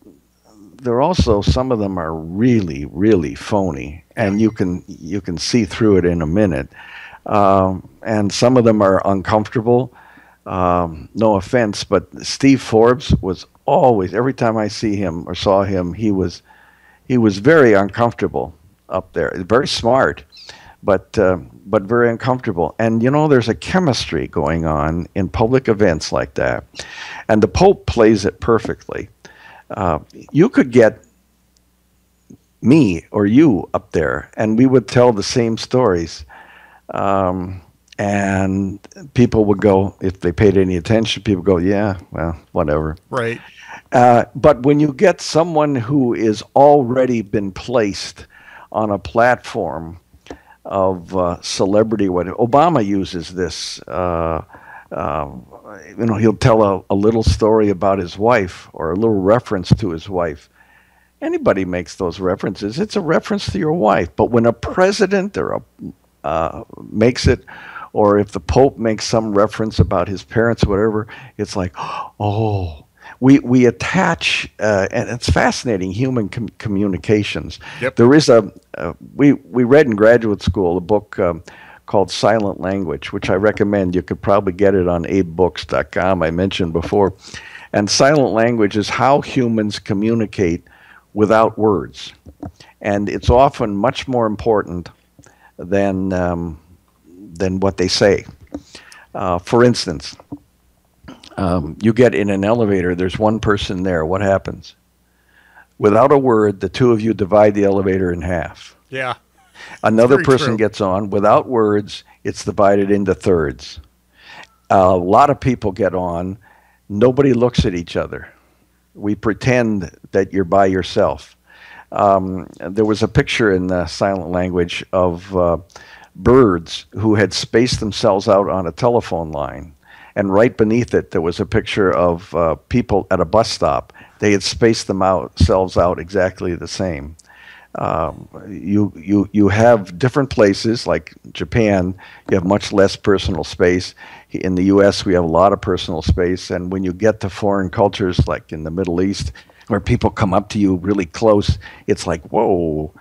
they're also, some of them are really, really phony, and you can see through it in a minute. And some of them are uncomfortable. No offense, but Steve Forbes was always, every time I see him or saw him, he was very uncomfortable up there. Very smart, but very uncomfortable. And there's a chemistry going on in public events like that, and the Pope plays it perfectly. You could get me or you up there, and we would tell the same stories. And people would go, if they paid any attention, people go, yeah, well, whatever. Right. But when you get someone who is already been placed on a platform of celebrity, what Obama uses this, he'll tell a little story about his wife or a little reference to his wife. Anybody makes those references. It's a reference to your wife. But when a president makes it, or if the Pope makes some reference about his parents or whatever, it's like, oh, we attach, and it's fascinating, human communications. Yep. There is we read in graduate school a book called Silent Language, which I recommend. You could probably get it on abebooks.com, I mentioned before. And silent language is how humans communicate without words. and it's often much more important than what they say. For instance, you get in an elevator, there's one person there. What happens? Without a word, the two of you divide the elevator in half. Yeah. Another person gets on. Without words, it's divided into thirds. A lot of people get on. Nobody looks at each other. We pretend that you're by yourself. There was a picture in the silent language of birds who had spaced themselves out on a telephone line. And right beneath it, there was a picture of people at a bus stop. They had spaced themselves out exactly the same. You have different places, like Japan, you have much less personal space. In the U.S., we have a lot of personal space. And when you get to foreign cultures, like in the Middle East, where people come up to you really close, it's like, whoa,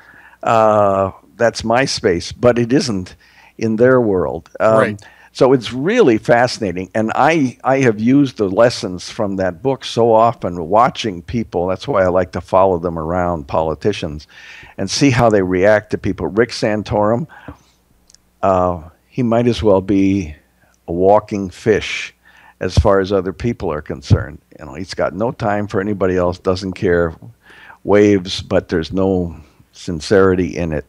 that's my space. But it isn't in their world. Right. So it's really fascinating. And I have used the lessons from that book so often, watching people. That's why I like to follow them around, politicians, and see how they react to people. Rick Santorum, he might as well be a walking fish as far as other people are concerned. You know, he's got no time for anybody else, doesn't care, waves, but there's no sincerity in it.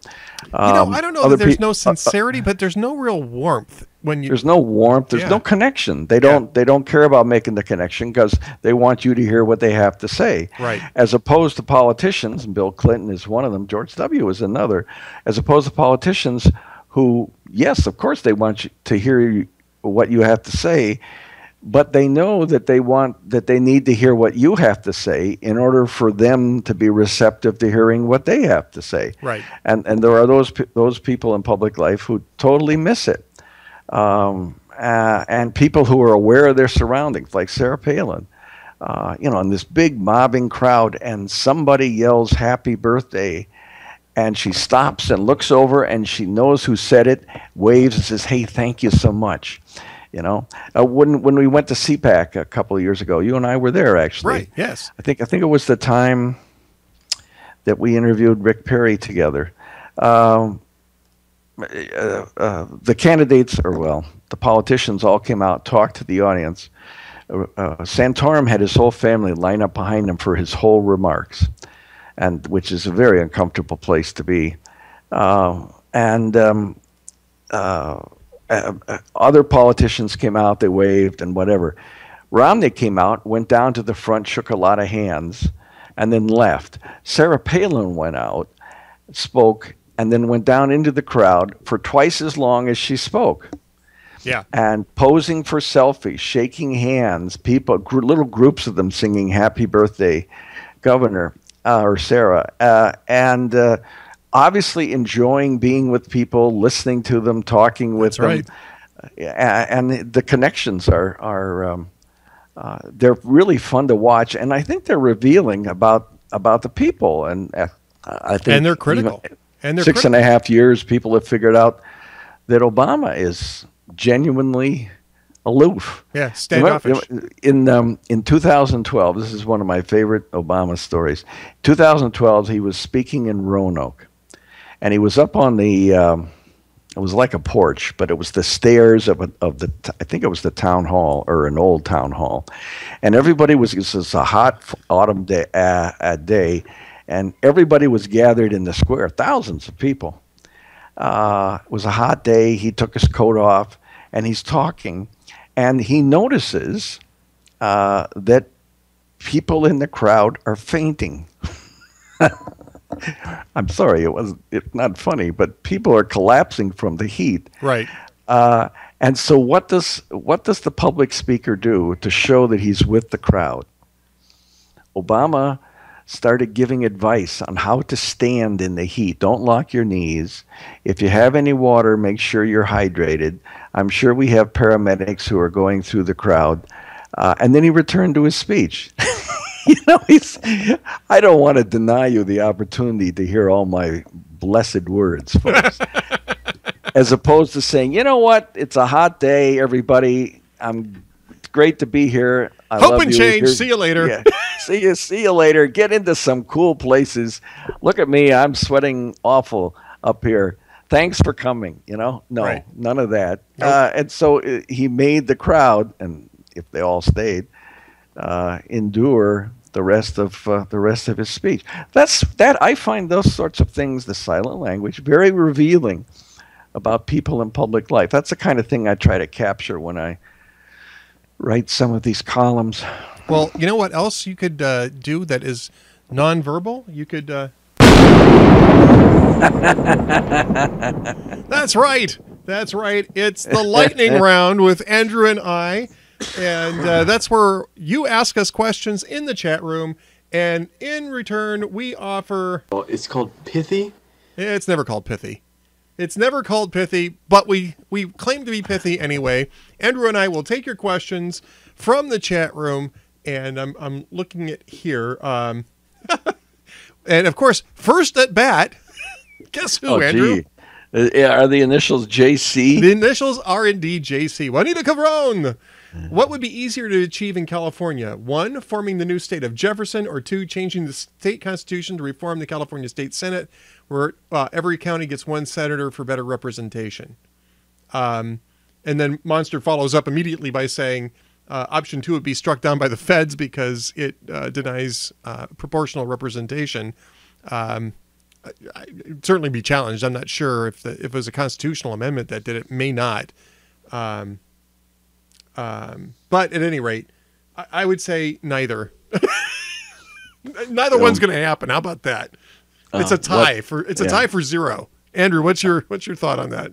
I don't know that there's no sincerity, but there's no real warmth when you. There's no warmth. There's no connection. They don't care about making the connection because they want you to hear what they have to say. Right. As opposed to politicians, and Bill Clinton is one of them. George W. is another. As opposed to politicians who, yes, of course, they want you to hear what you have to say, but they know that they need to hear what you have to say in order for them to be receptive to hearing what they have to say. Right. And there are those people in public life who totally miss it. And people who are aware of their surroundings, like Sarah Palin, in this big mobbing crowd, and somebody yells "Happy Birthday," and she stops and looks over, and she knows who said it, waves and says, "Hey, thank you so much." When we went to CPAC a couple of years ago, you and I were there, actually. Right. Yes. I think it was the time that we interviewed Rick Perry together. The candidates, the politicians all came out, talked to the audience. Santorum had his whole family line up behind him for his whole remarks, and which is a very uncomfortable place to be. Other politicians came out, they waved and whatever. Romney came out, went down to the front, shook a lot of hands, and then left. Sarah Palin went out, spoke, and then went down into the crowd for twice as long as she spoke. Yeah. And posing for selfies, shaking hands, people, little groups of them singing "Happy Birthday, Governor," or Sarah, and obviously enjoying being with people, listening to them, talking with them. Right. And the connections are they're really fun to watch, and I think they're revealing about the people. And I think, and they're critical. And they're 6.5 years, people have figured out that Obama is genuinely aloof. Yeah, standoffish. In 2012, this is one of my favorite Obama stories. 2012, he was speaking in Roanoke. And he was up on the, it was like a porch, but it was the stairs of I think it was the town hall, or an old town hall. And everybody this was a hot autumn day, and everybody was gathered in the square, thousands of people. It was a hot day. He took his coat off, and he's talking, and he notices that people in the crowd are fainting. I'm sorry, it's not funny, but people are collapsing from the heat. Right. And so what does the public speaker do to show that he's with the crowd? Obama started giving advice on how to stand in the heat. Don't lock your knees. If you have any water, make sure you're hydrated. I'm sure we have paramedics who are going through the crowd. And then he returned to his speech. I don't want to deny you the opportunity to hear all my blessed words, folks. As opposed to saying, you know what, it's a hot day, everybody. It's great to be here. I Hope love and you. change. See you later. Yeah. See you later. Get into some cool places. Look at me. I'm sweating awful up here. Thanks for coming. No, Right. none of that. Nope. And so he made the crowd, and if they all stayed, endure the rest of his speech. That I find those sorts of things, the silent language, very revealing about people in public life. That's the kind of thing I try to capture when I write some of these columns. Well, you know what else you could do that is nonverbal? You could. That's right. That's right. It's the lightning round with Andrew and I. And that's where you ask us questions in the chat room. And in return, we offer. Well, it's called pithy. It's never called pithy. It's never called pithy, but we claim to be pithy anyway. Andrew and I will take your questions from the chat room. And I'm looking at here. And of course, first at bat, guess who, Andrew? Are the initials JC? The initials are indeed JC. Juanita Cabron. What would be easier to achieve in California? 1, forming the new state of Jefferson, or 2, changing the state constitution to reform the California State Senate, where every county gets 1 senator for better representation. And then Monster follows up immediately by saying option 2 would be struck down by the feds because it denies proportional representation. It'd certainly be challenged. I'm not sure if it was a constitutional amendment that did it. May not. But at any rate, I would say neither. Neither one's going to happen. How about that? It's a tie tie for 0. Andrew, what's your thought on that?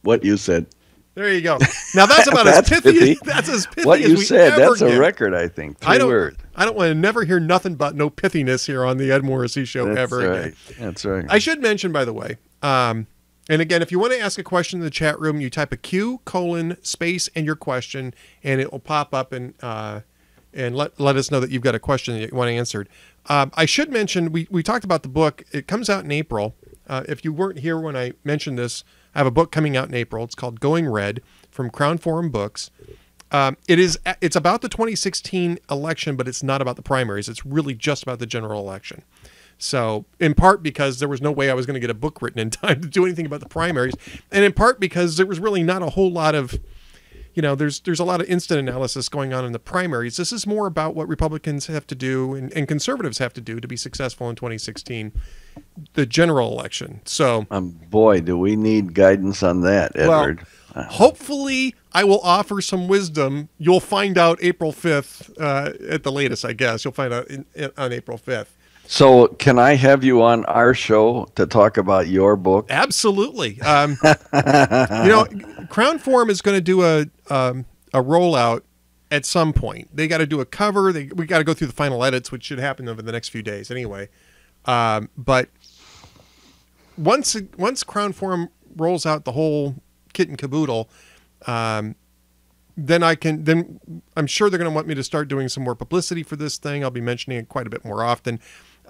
What you said. There you go. Now that's about as pithy. That's as pithy what as you we said. ever That's a get. Record, I think. I don't Word. want to never hear nothing but no pithiness here on the Ed Morrissey Show ever again. That's right. I should mention, by the way, and again, if you want to ask a question in the chat room, you type a Q, space, and your question, and it will pop up and let us know that you've got a question that you want answered. I should mention, we talked about the book. It comes out in April. If you weren't here when I mentioned this, I have a book coming out in April. It's called Going Red from Crown Forum Books. It's about the 2016 election, but it's not about the primaries. It's really just about the general election. So in part because there was no way I was going to get a book written in time to do anything about the primaries, and in part because there was really not a whole lot of, there's a lot of instant analysis going on in the primaries. This is more about what Republicans have to do and conservatives have to do to be successful in 2016, the general election. So, boy, do we need guidance on that, Edward. Well, hopefully I will offer some wisdom. You'll find out April 5th at the latest, I guess. You'll find out on April 5th. So can I have you on our show to talk about your book? Absolutely. Crown Forum is going to do a rollout at some point. They got to do a cover. We got to go through the final edits, which should happen over the next few days anyway. But once Crown Forum rolls out the whole kit and caboodle, then I'm sure they're going to want me to start doing some more publicity for this thing. I'll be mentioning it quite a bit more often.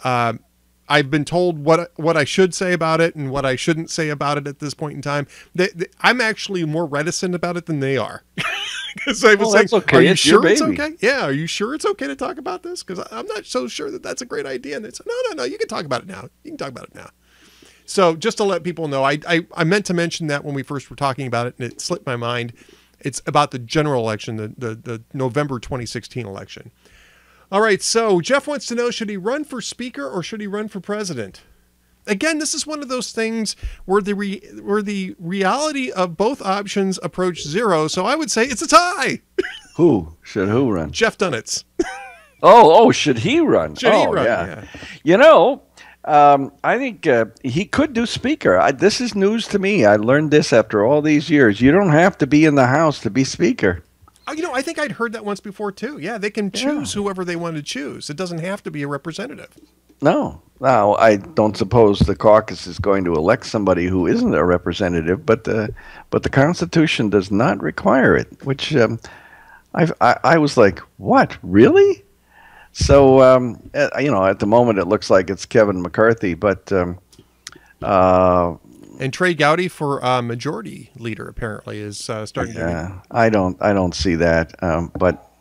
I've been told what I should say about it and what I shouldn't say about it at this point in time. I'm actually more reticent about it than they are. Because I was saying, okay. "Are you It's your sure it's baby." okay? Yeah, are you sure it's okay to talk about this? Because I'm not so sure that that's a great idea." And they said, "No, you can talk about it now. You can talk about it now." So just to let people know, I meant to mention that when we first were talking about it, and it slipped my mind. It's about the general election, the November 2016 election. All right, so Jeff wants to know, should he run for speaker or should he run for president? Again, this is one of those things where the reality of both options approach 0, so I would say it's a tie. Who run? Jeff Dunitz. Should he run? Should he run? Yeah. I think he could do speaker. This is news to me. I learned this after all these years. You don't have to be in the House to be speaker. I think I'd heard that once before, too. Yeah, they can choose whoever they want to choose. It doesn't have to be a representative. No. Now, I don't suppose the caucus is going to elect somebody who isn't a representative, but the Constitution does not require it, which I was like, what, really? So, at the moment it looks like it's Kevin McCarthy, but... and Trey Gowdy for majority leader apparently is starting to... I don't see that, but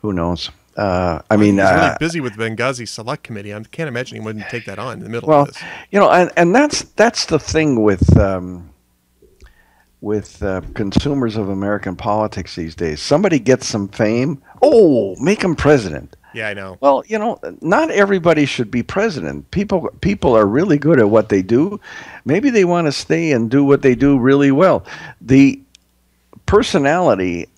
who knows? I mean, he's really busy with Benghazi Select Committee. I can't imagine he wouldn't take that on in the middle well, of this. and that's the thing with consumers of American politics these days. Somebody gets some fame. Oh, make him president. Yeah, I know. Well, not everybody should be president. People are really good at what they do. Maybe they want to stay and do what they do really well. The personality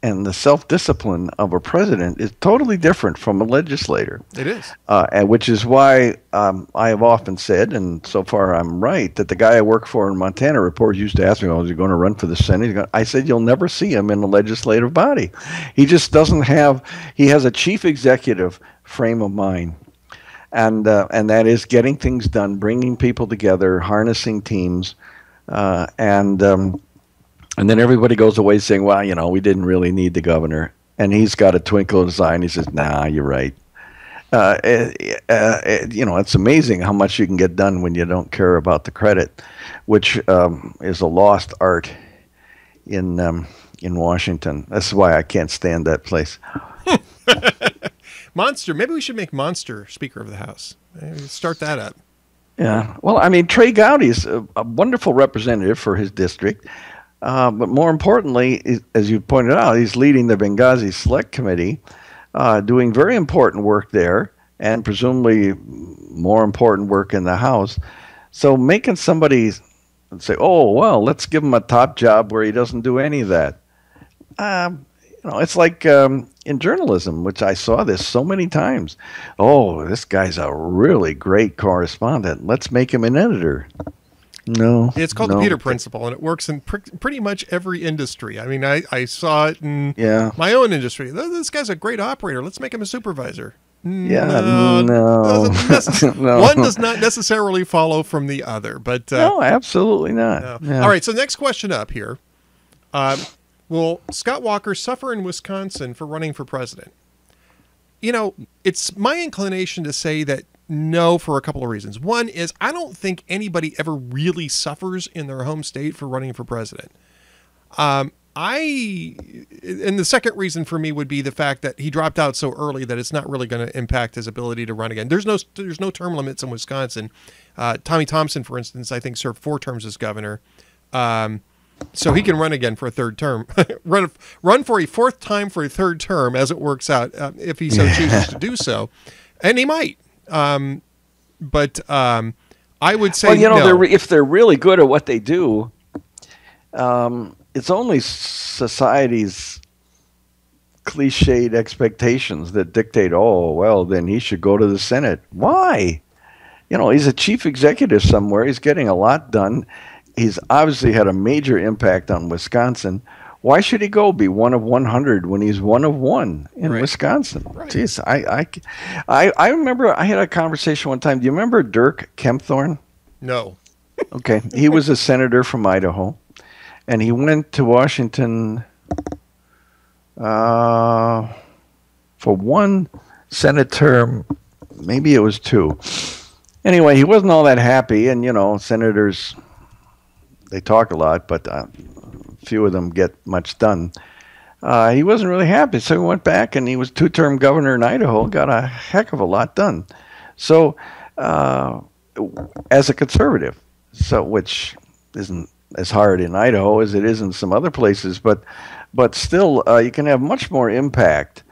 and the self-discipline of a president is totally different from a legislator. It is. And which is why I have often said, and so far I'm right, that the guy I work for in Montana, reporters used to ask me, "Oh, is he going to run for the Senate?" I said, "You'll never see him in the legislative body. He just doesn't have. He has a chief executive frame of mind, and that is getting things done, bringing people together, harnessing teams, and then everybody goes away saying, well, we didn't really need the governor." And he's got a twinkle in his eye and he says, "Nah, you're right." It's amazing how much you can get done when you don't care about the credit, which is a lost art in Washington. That's why I can't stand that place. Monster. Maybe we should make Monster Speaker of the House. Maybe start that up. Yeah. Well, I mean, Trey Gowdy's a wonderful representative for his district. But more importantly, as you pointed out, he's leading the Benghazi Select Committee, doing very important work there, and presumably more important work in the House. So making somebody say, "Oh, well, let's give him a top job where he doesn't do any of that," it's like in journalism, which I saw this so many times. "Oh, this guy's a really great correspondent. Let's make him an editor." No. It's called the Peter Principle, and it works in pretty much every industry. I mean, I saw it in my own industry. This guy's a great operator. Let's make him a supervisor. No. No. One does not necessarily follow from the other. But no, absolutely not. No. Yeah. All right, so next question up here. Will Scott Walker suffer in Wisconsin for running for president? It's my inclination to say that no, for a couple of reasons. One is I don't think anybody ever really suffers in their home state for running for president. And the second reason for me would be the fact that he dropped out so early that it's not really going to impact his ability to run again. There's no term limits in Wisconsin. Tommy Thompson, for instance, I think served 4 terms as governor. So he can run again for a third term, run for a 4th time for a 3rd term as it works out, if he so chooses to do so. And he might. But I would say, no. If they're really good at what they do, it's only society's cliched expectations that dictate, "Oh, well, then he should go to the Senate." Why? He's a chief executive somewhere. He's getting a lot done. He's obviously had a major impact on Wisconsin. Why should he go be one of 100 when he's one of 1 in Wisconsin? Right. Jeez, I remember I had a conversation one time. Do you remember Dirk Kempthorne? No. Okay, he was a senator from Idaho, and he went to Washington for 1 Senate term. Maybe it was 2. Anyway, he wasn't all that happy, and senators, they talk a lot, but few of them get much done. He wasn't really happy, so he went back and he was 2-term governor in Idaho, got a heck of a lot done. So, as a conservative, which isn't as hard in Idaho as it is in some other places, but still, you can have much more impact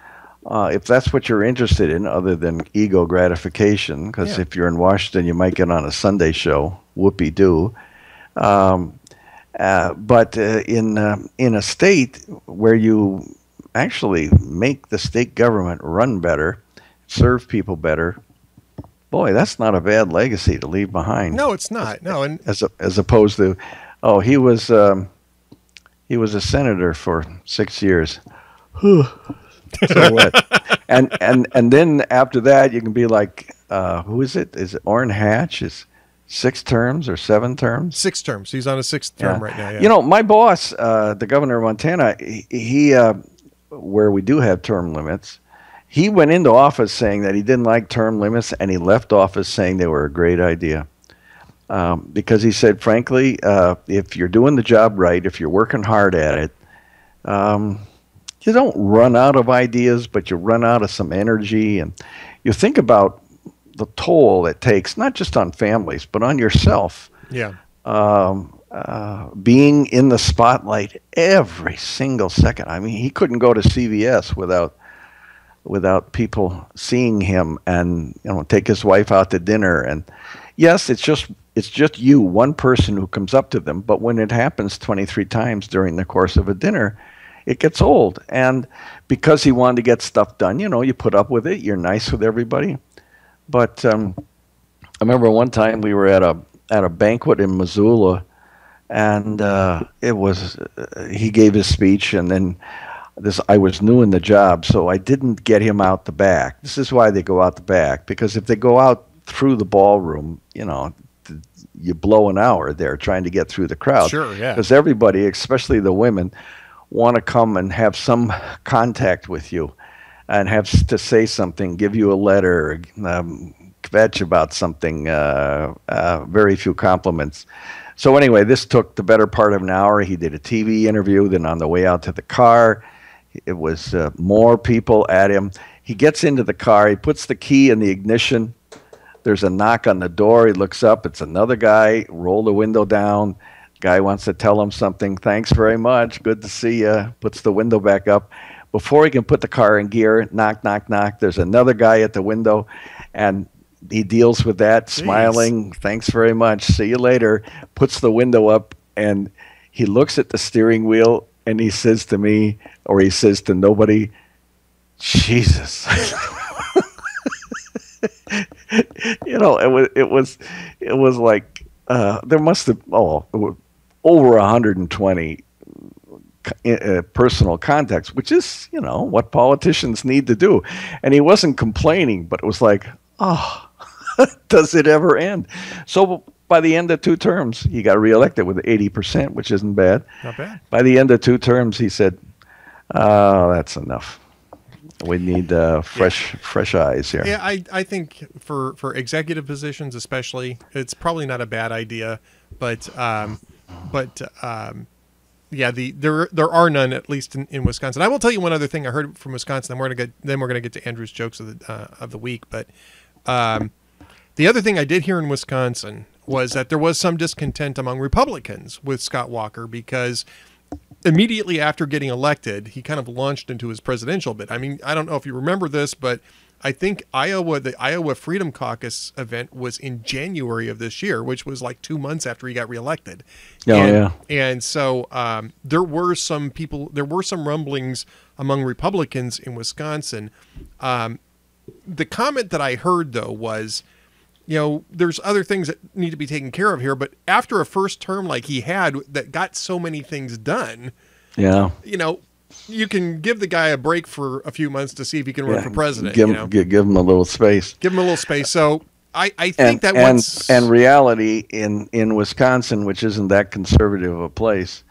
if that's what you're interested in, other than ego gratification. Because if you're in Washington, you might get on a Sunday show, whoopee-doo. But in a state where you actually make the state government run better, serve people better, boy, that's not a bad legacy to leave behind. No, it's not. No, and as opposed to, he was a senator for 6 years. So what? And then after that, you can be like, who is it? Is it Orrin Hatch? Is 6 terms or 7 terms? 6 terms. He's on a 6th term right now. Yeah. My boss, the governor of Montana, he where we do have term limits, he went into office saying that he didn't like term limits, and he left office saying they were a great idea. Because he said, frankly, if you're doing the job right, if you're working hard at it, you don't run out of ideas, but you run out of some energy, and you think about the toll it takes, not just on families, but on yourself. Yeah. Being in the spotlight every single second. I mean, he couldn't go to CVS without people seeing him, and take his wife out to dinner. And yes, it's just you, one person who comes up to them. But when it happens 23 times during the course of a dinner, it gets old. And because he wanted to get stuff done, you put up with it. You're nice with everybody. But I remember one time we were at a banquet in Missoula, and he gave his speech, and then I was new in the job, so I didn't get him out the back. This is why they go out the back, because if they go out through the ballroom, you blow an hour there trying to get through the crowd. Sure, yeah. Because everybody, especially the women, want to come and have some contact with you and have to say something, give you a letter, kvetch about something, very few compliments. So anyway, this took the better part of an hour. He did a TV interview. Then on the way out to the car, it was more people at him. He gets into the car. He puts the key in the ignition. There's a knock on the door. He looks up. It's another guy. Roll the window down. Guy wants to tell him something. Thanks very much. Good to see you. Puts the window back up. Before he can put the car in gear, knock, knock, knock. There's another guy at the window, and he deals with that, smiling. Thanks very much. See you later. Puts the window up, and he looks at the steering wheel, and he says to me, or he says to nobody, Jesus. It was like there must have over 120 personal contacts, which is what politicians need to do. And he wasn't complaining, but it was like, does it ever end? So by the end of 2 terms, he got reelected with 80%, which isn't bad. Not bad. By the end of 2 terms, he said, that's enough. We need fresh eyes here. Yeah, I think for executive positions especially, it's probably not a bad idea, but yeah, there are none, at least in Wisconsin. I will tell you one other thing I heard from Wisconsin. We're gonna get to Andrew's jokes of the week, but the other thing I did hear in Wisconsin was that there was some discontent among Republicans with Scott Walker, because immediately after getting elected, he kind of launched into his presidential bid. I mean, I don't know if you remember this, but I think the Iowa Freedom Caucus event was in January of this year, which was like 2 months after he got reelected. And so there were some rumblings among Republicans in Wisconsin. The comment that I heard, though, was, there's other things that need to be taken care of here, but after a first term like he had that got so many things done, you can give the guy a break for a few months to see if he can run for president. Give him a little space. Give him a little space. So I think and reality in Wisconsin, which isn't that conservative of a place,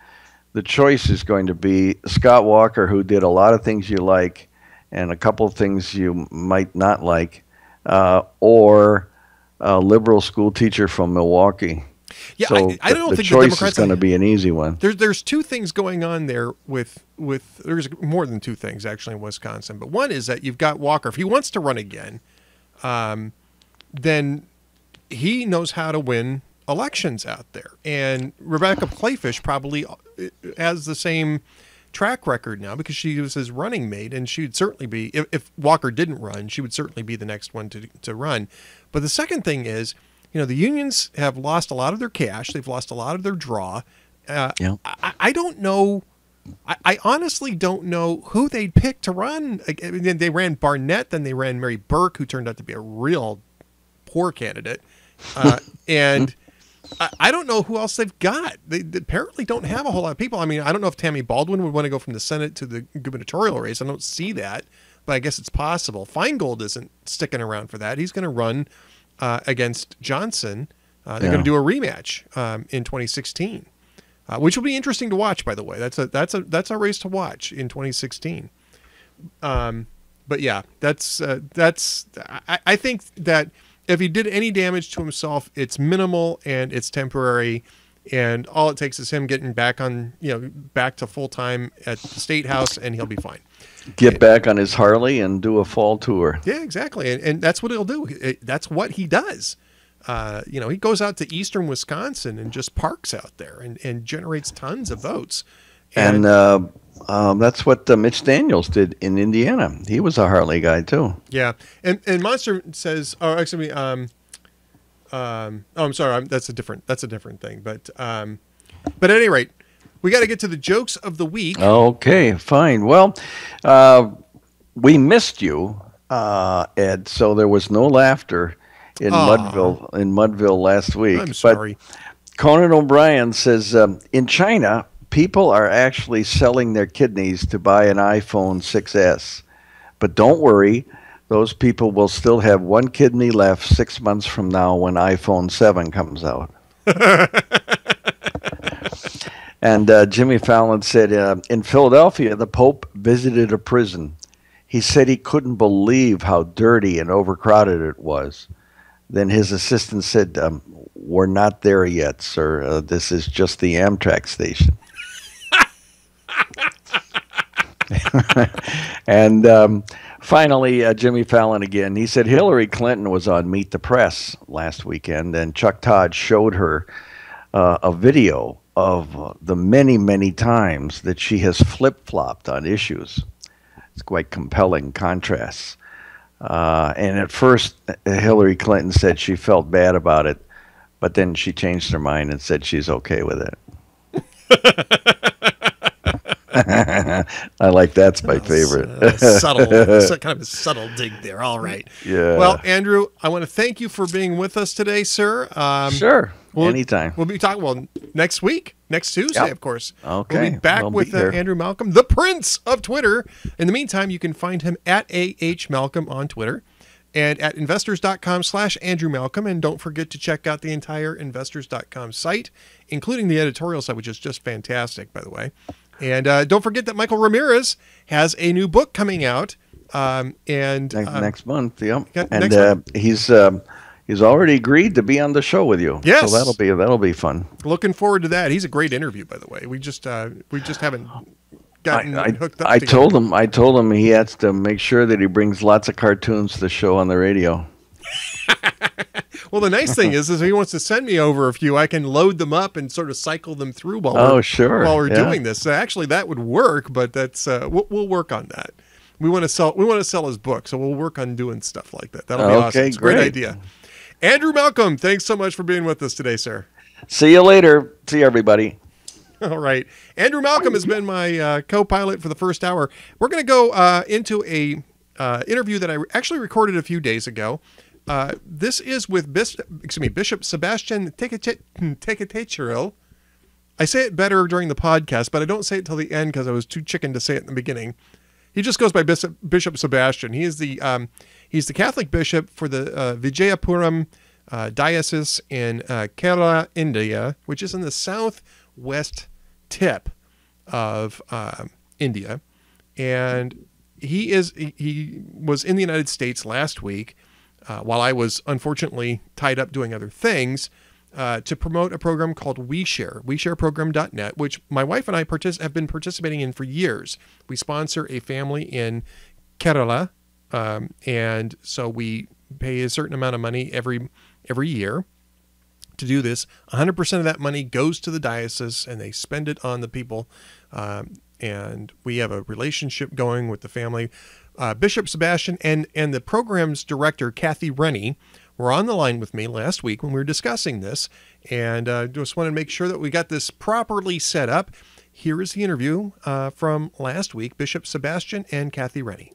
the choice is going to be Scott Walker, who did a lot of things you like and a couple of things you might not like, or a liberal school teacher from Milwaukee. Yeah, so I don't think the choice is going to be an easy one. There's 2 things going on there with there's more than 2 things actually in Wisconsin, but one is that you've got Walker. If he wants to run again, then he knows how to win elections out there. And Rebecca Clayfish probably has the same track record now, because she was his running mate, and she would certainly be, if Walker didn't run, she would certainly be the next one to run. But the second thing is, the unions have lost a lot of their cash. They've lost a lot of their draw. I don't know. I honestly don't know who they'd pick to run. I mean, they ran Barnett, then they ran Mary Burke, who turned out to be a real poor candidate. And I don't know who else they've got. They apparently don't have a whole lot of people. I mean, I don't know if Tammy Baldwin would want to go from the Senate to the gubernatorial race. I don't see that, but I guess it's possible. Feingold isn't sticking around for that. He's going to run against Johnson. They're going to do a rematch in 2016, which will be interesting to watch. By the way, that's a race to watch in 2016. But yeah, that's I think that if he did any damage to himself, it's minimal and it's temporary. And all it takes is him getting back back to full time at the State House, and he'll be fine. Get back on his Harley and do a fall tour. Yeah, exactly. And that's what he'll do. That's what he does. He goes out to eastern Wisconsin and just parks out there and generates tons of votes. And that's what Mitch Daniels did in Indiana. He was a Harley guy too. Yeah. And Monster says, I'm sorry. That's a different thing. But at any rate, we got to get to the jokes of the week. Okay, fine. Well, we missed you, Ed. So there was no laughter in Mudville last week. I'm sorry. But Conan O'Brien says in China, people are actually selling their kidneys to buy an iPhone 6S. But don't worry, those people will still have one kidney left 6 months from now when iPhone 7 comes out. And Jimmy Fallon said, in Philadelphia, the Pope visited a prison. He said he couldn't believe how dirty and overcrowded it was. Then his assistant said, we're not there yet, sir. This is just the Amtrak station. And finally, Jimmy Fallon again. He said Hillary Clinton was on Meet the Press last weekend, and Chuck Todd showed her a video of the many, many times that she has flip-flopped on issues. It's quite compelling contrasts. And at first, Hillary Clinton said she felt bad about it, but then she changed her mind and said she's okay with it. I like that's my favorite. Subtle, kind of a subtle dig there. All right. Yeah. Well, Andrew, I want to thank you for being with us today, sir. Sure. Anytime. We'll be talking next week, next Tuesday, of course. Okay. We'll be back with Andrew Malcolm, the Prince of Twitter. In the meantime, you can find him at AHMalcolm on Twitter and at investors.com/Andrew Malcolm. And don't forget to check out the entire investors.com site, including the editorial site, which is just fantastic, by the way. And don't forget that Michael Ramirez has a new book coming out. Next month, and month. He's already agreed to be on the show with you. Yes. So that'll be fun. Looking forward to that. He's a great interview, by the way. We just haven't gotten hooked up. I told him he has to make sure that he brings lots of cartoons to the show on the radio. Well, the nice thing is if he wants to send me over a few, I can load them up and sort of cycle them through while we're doing this. So actually, that would work, but that's we'll work on that. We want to sell his book, so we'll work on doing stuff like that. That'll be awesome. It's a great idea. Andrew Malcolm, thanks so much for being with us today, sir. See you later. See you, everybody. All right. Andrew Malcolm has been my co-pilot for the first hour. We're going to go into a interview that I actually recorded a few days ago. This is with Bishop Sebastian Thekethechiril. I say it better during the podcast, but I don't say it till the end because I was too chicken to say it in the beginning. He just goes by Bishop Sebastian. He is he's the Catholic bishop for the Vijayapuram diocese in Kerala, India, which is in the southwest tip of India. And he was in the United States last week while I was unfortunately tied up doing other things to promote a program called WeShare, WeShareProgram.net, which my wife and I have been participating in for years. We sponsor a family in Kerala, and so we pay a certain amount of money every year to do this. 100% of that money goes to the diocese, and they spend it on the people. And we have a relationship going with the family. Bishop Sebastian and the program's director, Kathy Rennie, were on the line with me last week when we were discussing this, and just wanted to make sure that we got this properly set up. Here is the interview from last week, Bishop Sebastian and Kathy Rennie.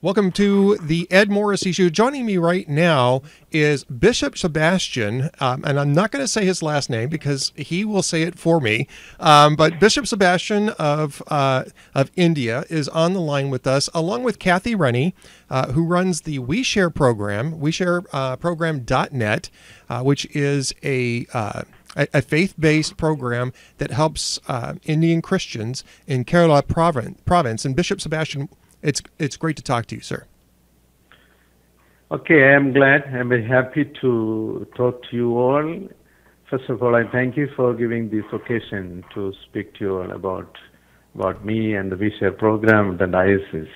Welcome to the Ed Morrissey Show. Joining me right now is Bishop Sebastian, and I'm not going to say his last name because he will say it for me. But Bishop Sebastian of India is on the line with us, along with Kathy Rennie, who runs the WeShare program, WeShareProgram.net, which is a faith-based program that helps Indian Christians in Kerala province. And Bishop Sebastian, it's great to talk to you, sir. Okay, I'm glad. I'm very happy to talk to you all. First of all, I thank you for giving this occasion to speak to you all about me and the Vishal program, the diocese.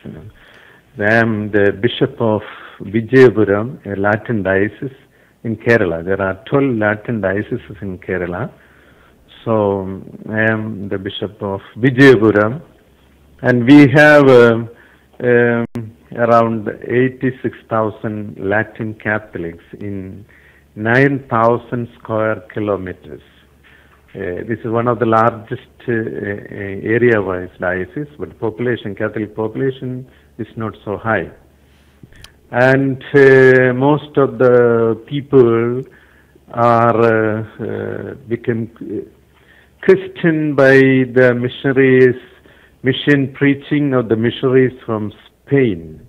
I am the Bishop of Vijayapuram, a Latin diocese in Kerala. There are 12 Latin dioceses in Kerala. So I am the Bishop of Vijayapuram, and we have around 86,000 Latin Catholics in 9,000 square kilometers. This is one of the largest area-wise dioceses, but Catholic population is not so high. And most of the people are become Christian by the missionaries, mission preaching of the missionaries from Spain.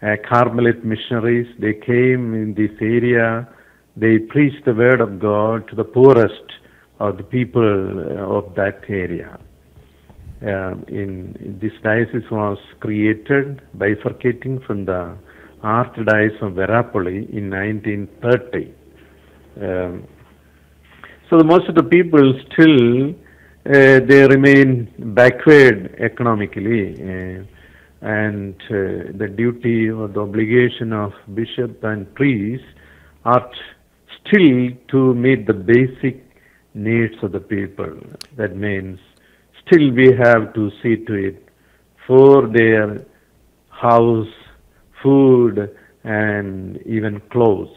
Carmelite missionaries, they came in this area, they preached the word of God to the poorest of the people of that area. This diocese was created, bifurcating from the Archdiocese of Verapoli in 1930. So most of the people still they remain backward economically, and the duty or the obligation of bishop and priest are still to meet the basic needs of the people. That means still we have to see to it for their house, food, and even clothes.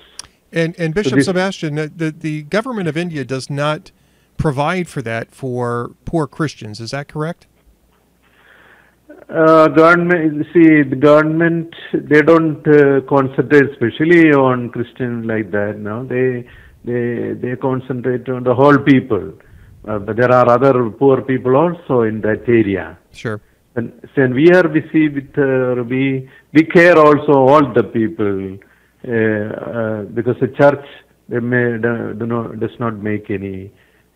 And Bishop Sebastian, the government of India does not provide for that for poor Christians. Is that correct? The government, they don't concentrate especially on Christians like that. No, they concentrate on the whole people. But there are other poor people also in that area. Sure. And we are busy with we care also all the people because the church does not make any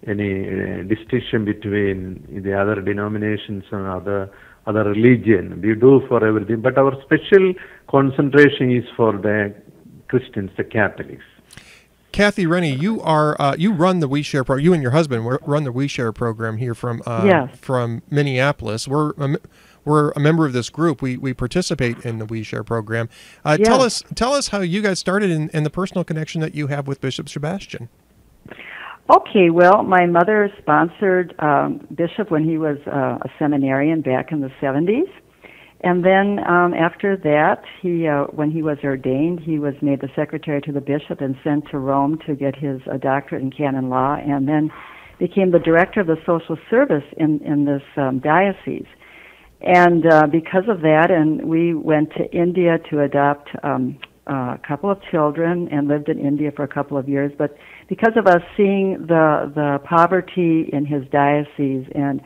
distinction between the other denominations and other religion. We do for everything, but our special concentration is for the Christians, the Catholics. Kathy Rennie, you run the We Share program. You and your husband run the We Share program here from Minneapolis. We're a member of this group. We participate in the We Share program. Tell us how you guys started and the personal connection that you have with Bishop Sebastian. Okay, well, my mother sponsored Bishop when he was a seminarian back in the 70s. And then after that, when he was ordained, he was made the secretary to the bishop and sent to Rome to get his doctorate in canon law, and then became the director of the social service in this diocese. And because of that, and we went to India to adopt a couple of children and lived in India for a couple of years. But because of us seeing the poverty in his diocese and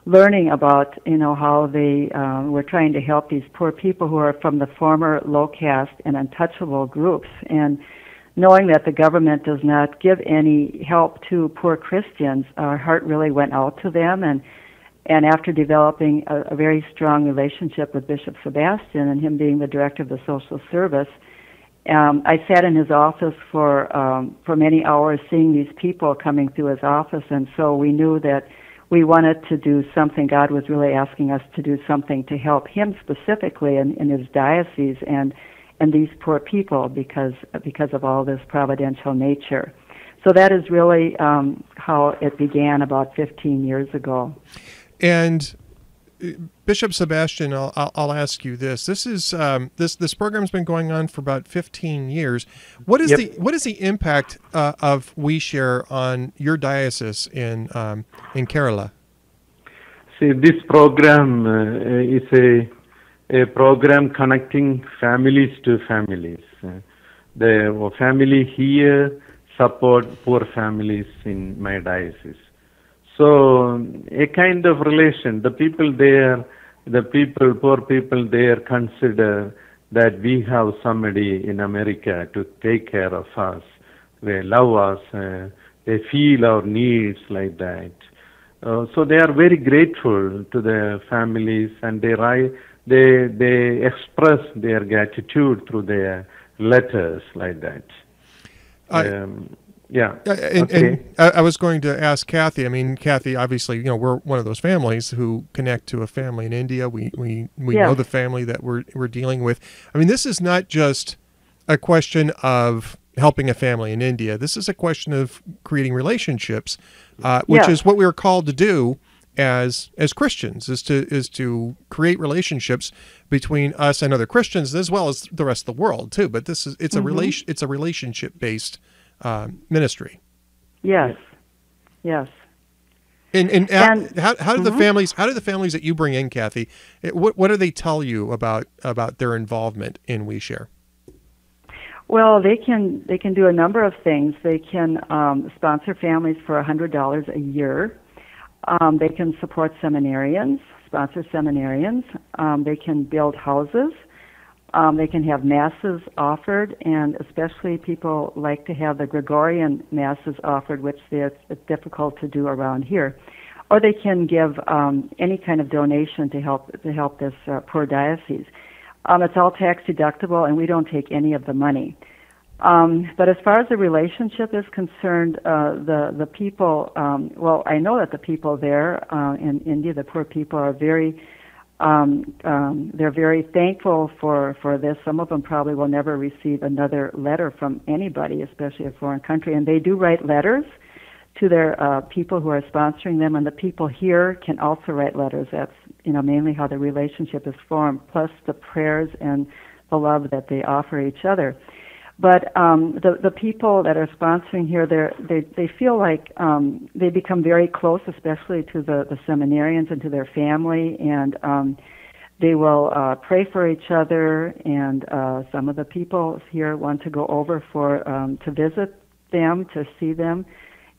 learning about, how they were trying to help these poor people who are from the former low caste and untouchable groups, and knowing that the government does not give any help to poor Christians, our heart really went out to them. And after developing a very strong relationship with Bishop Sebastian and him being the director of the social service, I sat in his office for many hours seeing these people coming through his office, and so we knew that we wanted to do something. God was really asking us to do something to help him specifically in his diocese and these poor people because of all this providential nature. So that is really how it began about 15 years ago. And Bishop Sebastian, I'll ask you this. This is this program's been going on for about 15 years. What is the impact of We Share on your diocese in Kerala? See, this program is a program connecting families to families. The family here support poor families in my diocese. So a kind of relation. The people there, poor people there consider that we have somebody in America to take care of us. They love us. They feel our needs like that. So they are very grateful to the families, and they express their gratitude through their letters like that. Yeah. And I was going to ask Kathy. I mean, Kathy, obviously, we're one of those families who connect to a family in India. We know the family that we're dealing with. I mean, this is not just a question of helping a family in India. This is a question of creating relationships, which is what we are called to do as Christians, is to create relationships between us and other Christians, as well as the rest of the world too. But it's a relationship based ministry. Yes. And how do the families that you bring in, Kathy, what do they tell you about their involvement in We Share? Well, they can do a number of things. They can sponsor families for $100 a year. They can support seminarians, sponsor seminarians. They can build houses. They can have masses offered, and especially people like to have the Gregorian masses offered, which it's difficult to do around here. Or they can give any kind of donation to help this poor diocese. It's all tax deductible, and we don't take any of the money. But as far as the relationship is concerned, the people, well, I know that the people there in India, the poor people, are very, they're very thankful for this. Some of them probably will never receive another letter from anybody, especially a foreign country. And they do write letters to their people who are sponsoring them, and the people here can also write letters. That's mainly how the relationship is formed, plus the prayers and the love that they offer each other. But the people that are sponsoring here, they feel like they become very close, especially to the seminarians and to their family, and they will pray for each other. And some of the people here want to go over to visit them, to see them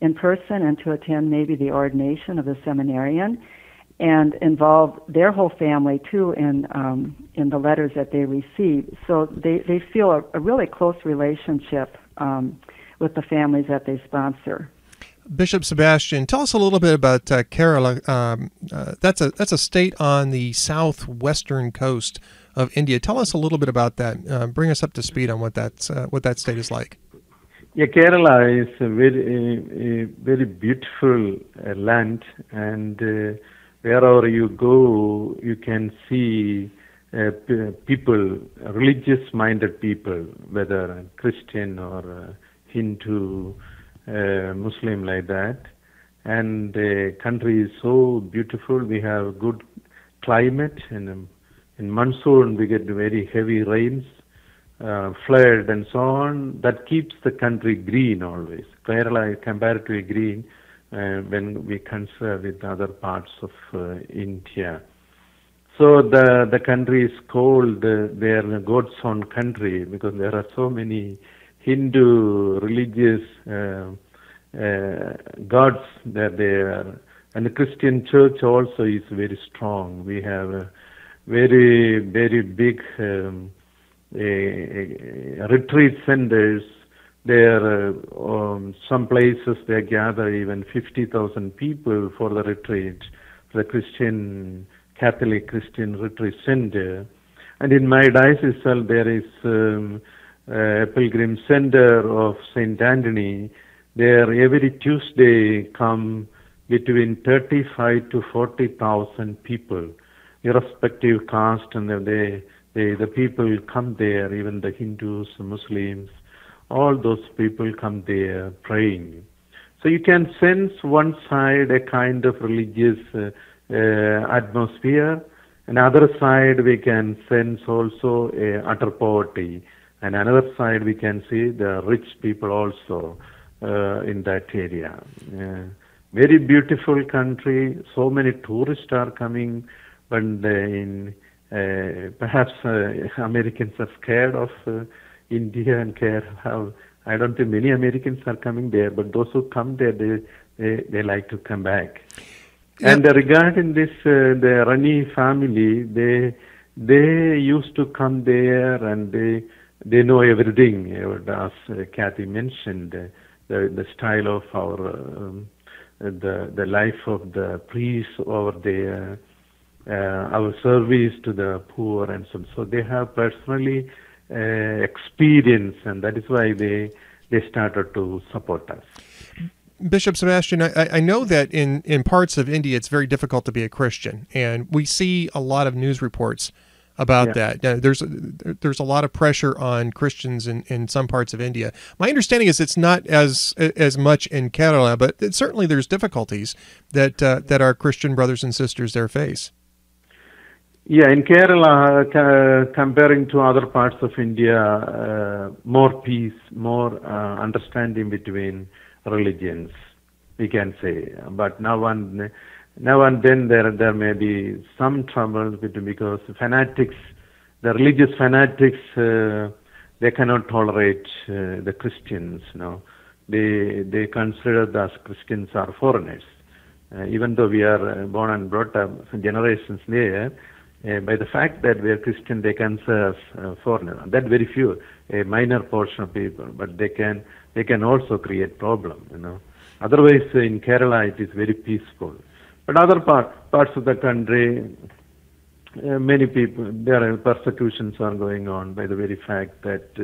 in person, and to attend maybe the ordination of the seminarian, and involve their whole family too in the letters that they receive. So they feel a really close relationship with the families that they sponsor. Bishop Sebastian, tell us a little bit about Kerala. That's a state on the southwestern coast of India. Tell us a little bit about that. Bring us up to speed on what that state is like. Yeah, Kerala is a very beautiful land, and wherever you go, you can see people, religious-minded people, whether Christian or Hindu, Muslim, like that. And the country is so beautiful. We have good climate, and in monsoon we get very heavy rains, flood, and so on. That keeps the country green always. Kerala is comparatively green when we consider with other parts of India. So the country is called their God's own country because there are so many Hindu religious gods that there, and the Christian church also is very strong. We have a very, very big retreat centers. There some places they gather even 50,000 people for the retreat, the Catholic Christian retreat center. And in my diocese there is a pilgrim center of St. Anthony. There every Tuesday come between 35 to 40,000 people, irrespective caste, and the people come there, even the Hindus, Muslims, all those people come there praying. So you can sense one side a kind of religious atmosphere, and other side we can sense also utter poverty, and another side we can see the rich people also in that area. Very beautiful country. So many tourists are coming, but perhaps Americans are scared of India and Kerala. I don't think many Americans are coming there, but those who come there, they like to come back. Yeah. And regarding this, the Rani family, they used to come there, and they know everything. As Kathy mentioned, the style of our the life of the priests over there, our service to the poor, and so they have personally experience, and that is why they they started to support us. Bishop Sebastian, I know that in parts of India it's very difficult to be a Christian, and we see a lot of news reports about that. There's a lot of pressure on Christians in some parts of India. My understanding is it's not as much in Kerala, but certainly there's difficulties that our Christian brothers and sisters there face. Yeah, in Kerala, comparing to other parts of India, more peace, more understanding between religions, we can say. But now and then there may be some trouble because fanatics, the religious fanatics, they cannot tolerate the Christians. They consider that Christians are foreigners, even though we are born and brought up generations there. By the fact that we are Christian, they consider us foreigner. That very few, a minor portion of people, but they can also create problem. Otherwise, in Kerala, it is very peaceful. But other parts of the country, many people, there are persecutions are going on by the very fact that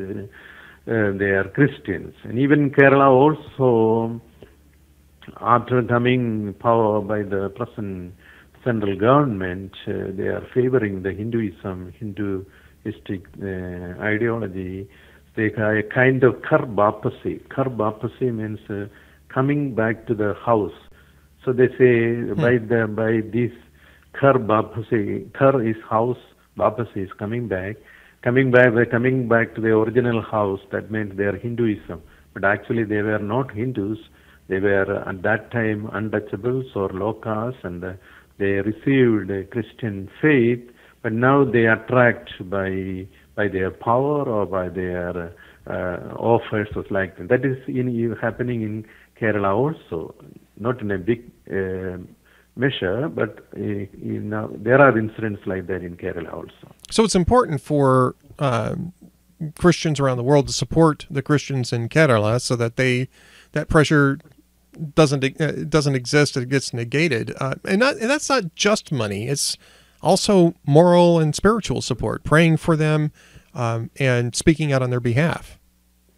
they are Christians. And even in Kerala also, after coming power by the present central government, they are favoring the Hinduistic ideology. They have a kind of kar bapasi. Kar bapasi means coming back to the house. So they say by this kar bapasi, kar is house, bapasi is coming back to the original house. That means they are Hinduism. But actually they were not Hindus. They were at that time untouchables or low caste, and they received a Christian faith, but now they are attracted by their power or by their offers or like that. That is happening in Kerala also, not in a big measure, but there are incidents like that in Kerala also. So it's important for Christians around the world to support the Christians in Kerala so that that pressure doesn't exist. It gets negated, and that's not just money. It's also moral and spiritual support, praying for them, and speaking out on their behalf.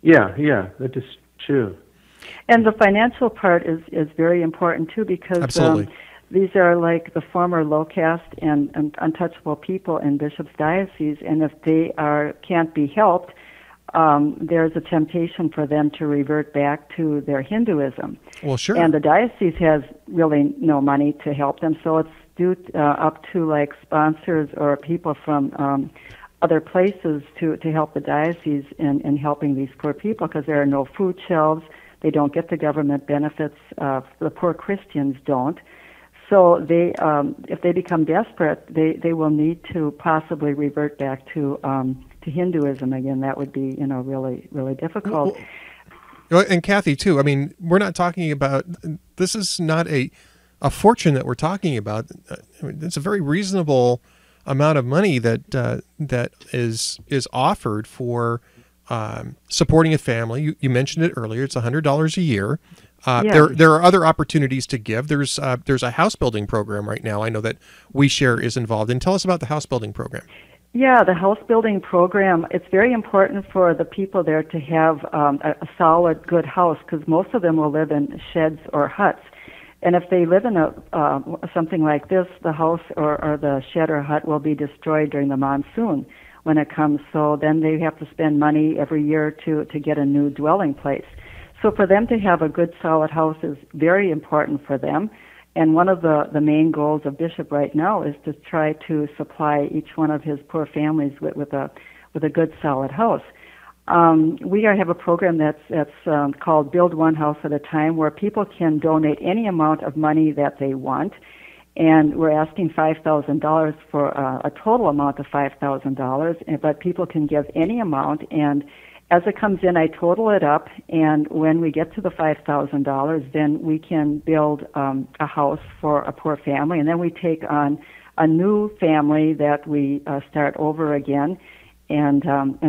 Yeah, that is true. And the financial part is very important too, because these are like the former low caste and untouchable people in Bishop's diocese, and if they can't be helped, there's a temptation for them to revert back to their Hinduism. Well, sure. And the diocese has really no money to help them, so it's due up to like sponsors or people from other places to help the diocese in helping these poor people, because there are no food shelves. They don't get the government benefits. The poor Christians don't. So they, if they become desperate, they will need to possibly revert back to Hinduism again. That would be, really, really difficult. And Kathy, too, I mean, we're not talking about, this is not a fortune that we're talking about. I mean, it's a very reasonable amount of money that is offered for supporting a family. You mentioned it earlier. It's $100 a year. There are other opportunities to give. There's a house building program right now I know that We Share is involved in. Tell us about the house building program. Yeah, the house building program, it's very important for the people there to have a solid, good house, because most of them will live in sheds or huts. And if they live in something like this, the house or the shed or hut will be destroyed during the monsoon when it comes. So then they have to spend money every year to get a new dwelling place. So for them to have a good, solid house is very important for them. And one of the main goals of Bishop right now is to try to supply each one of his poor families with a good, solid house. We have a program that's called Build One House at a Time, where people can donate any amount of money that they want. And we're asking $5,000 for a total amount of $5,000, but people can give any amount. And as it comes in, I total it up, and when we get to the $5,000, then we can build a house for a poor family, and then we take on a new family that we start over again and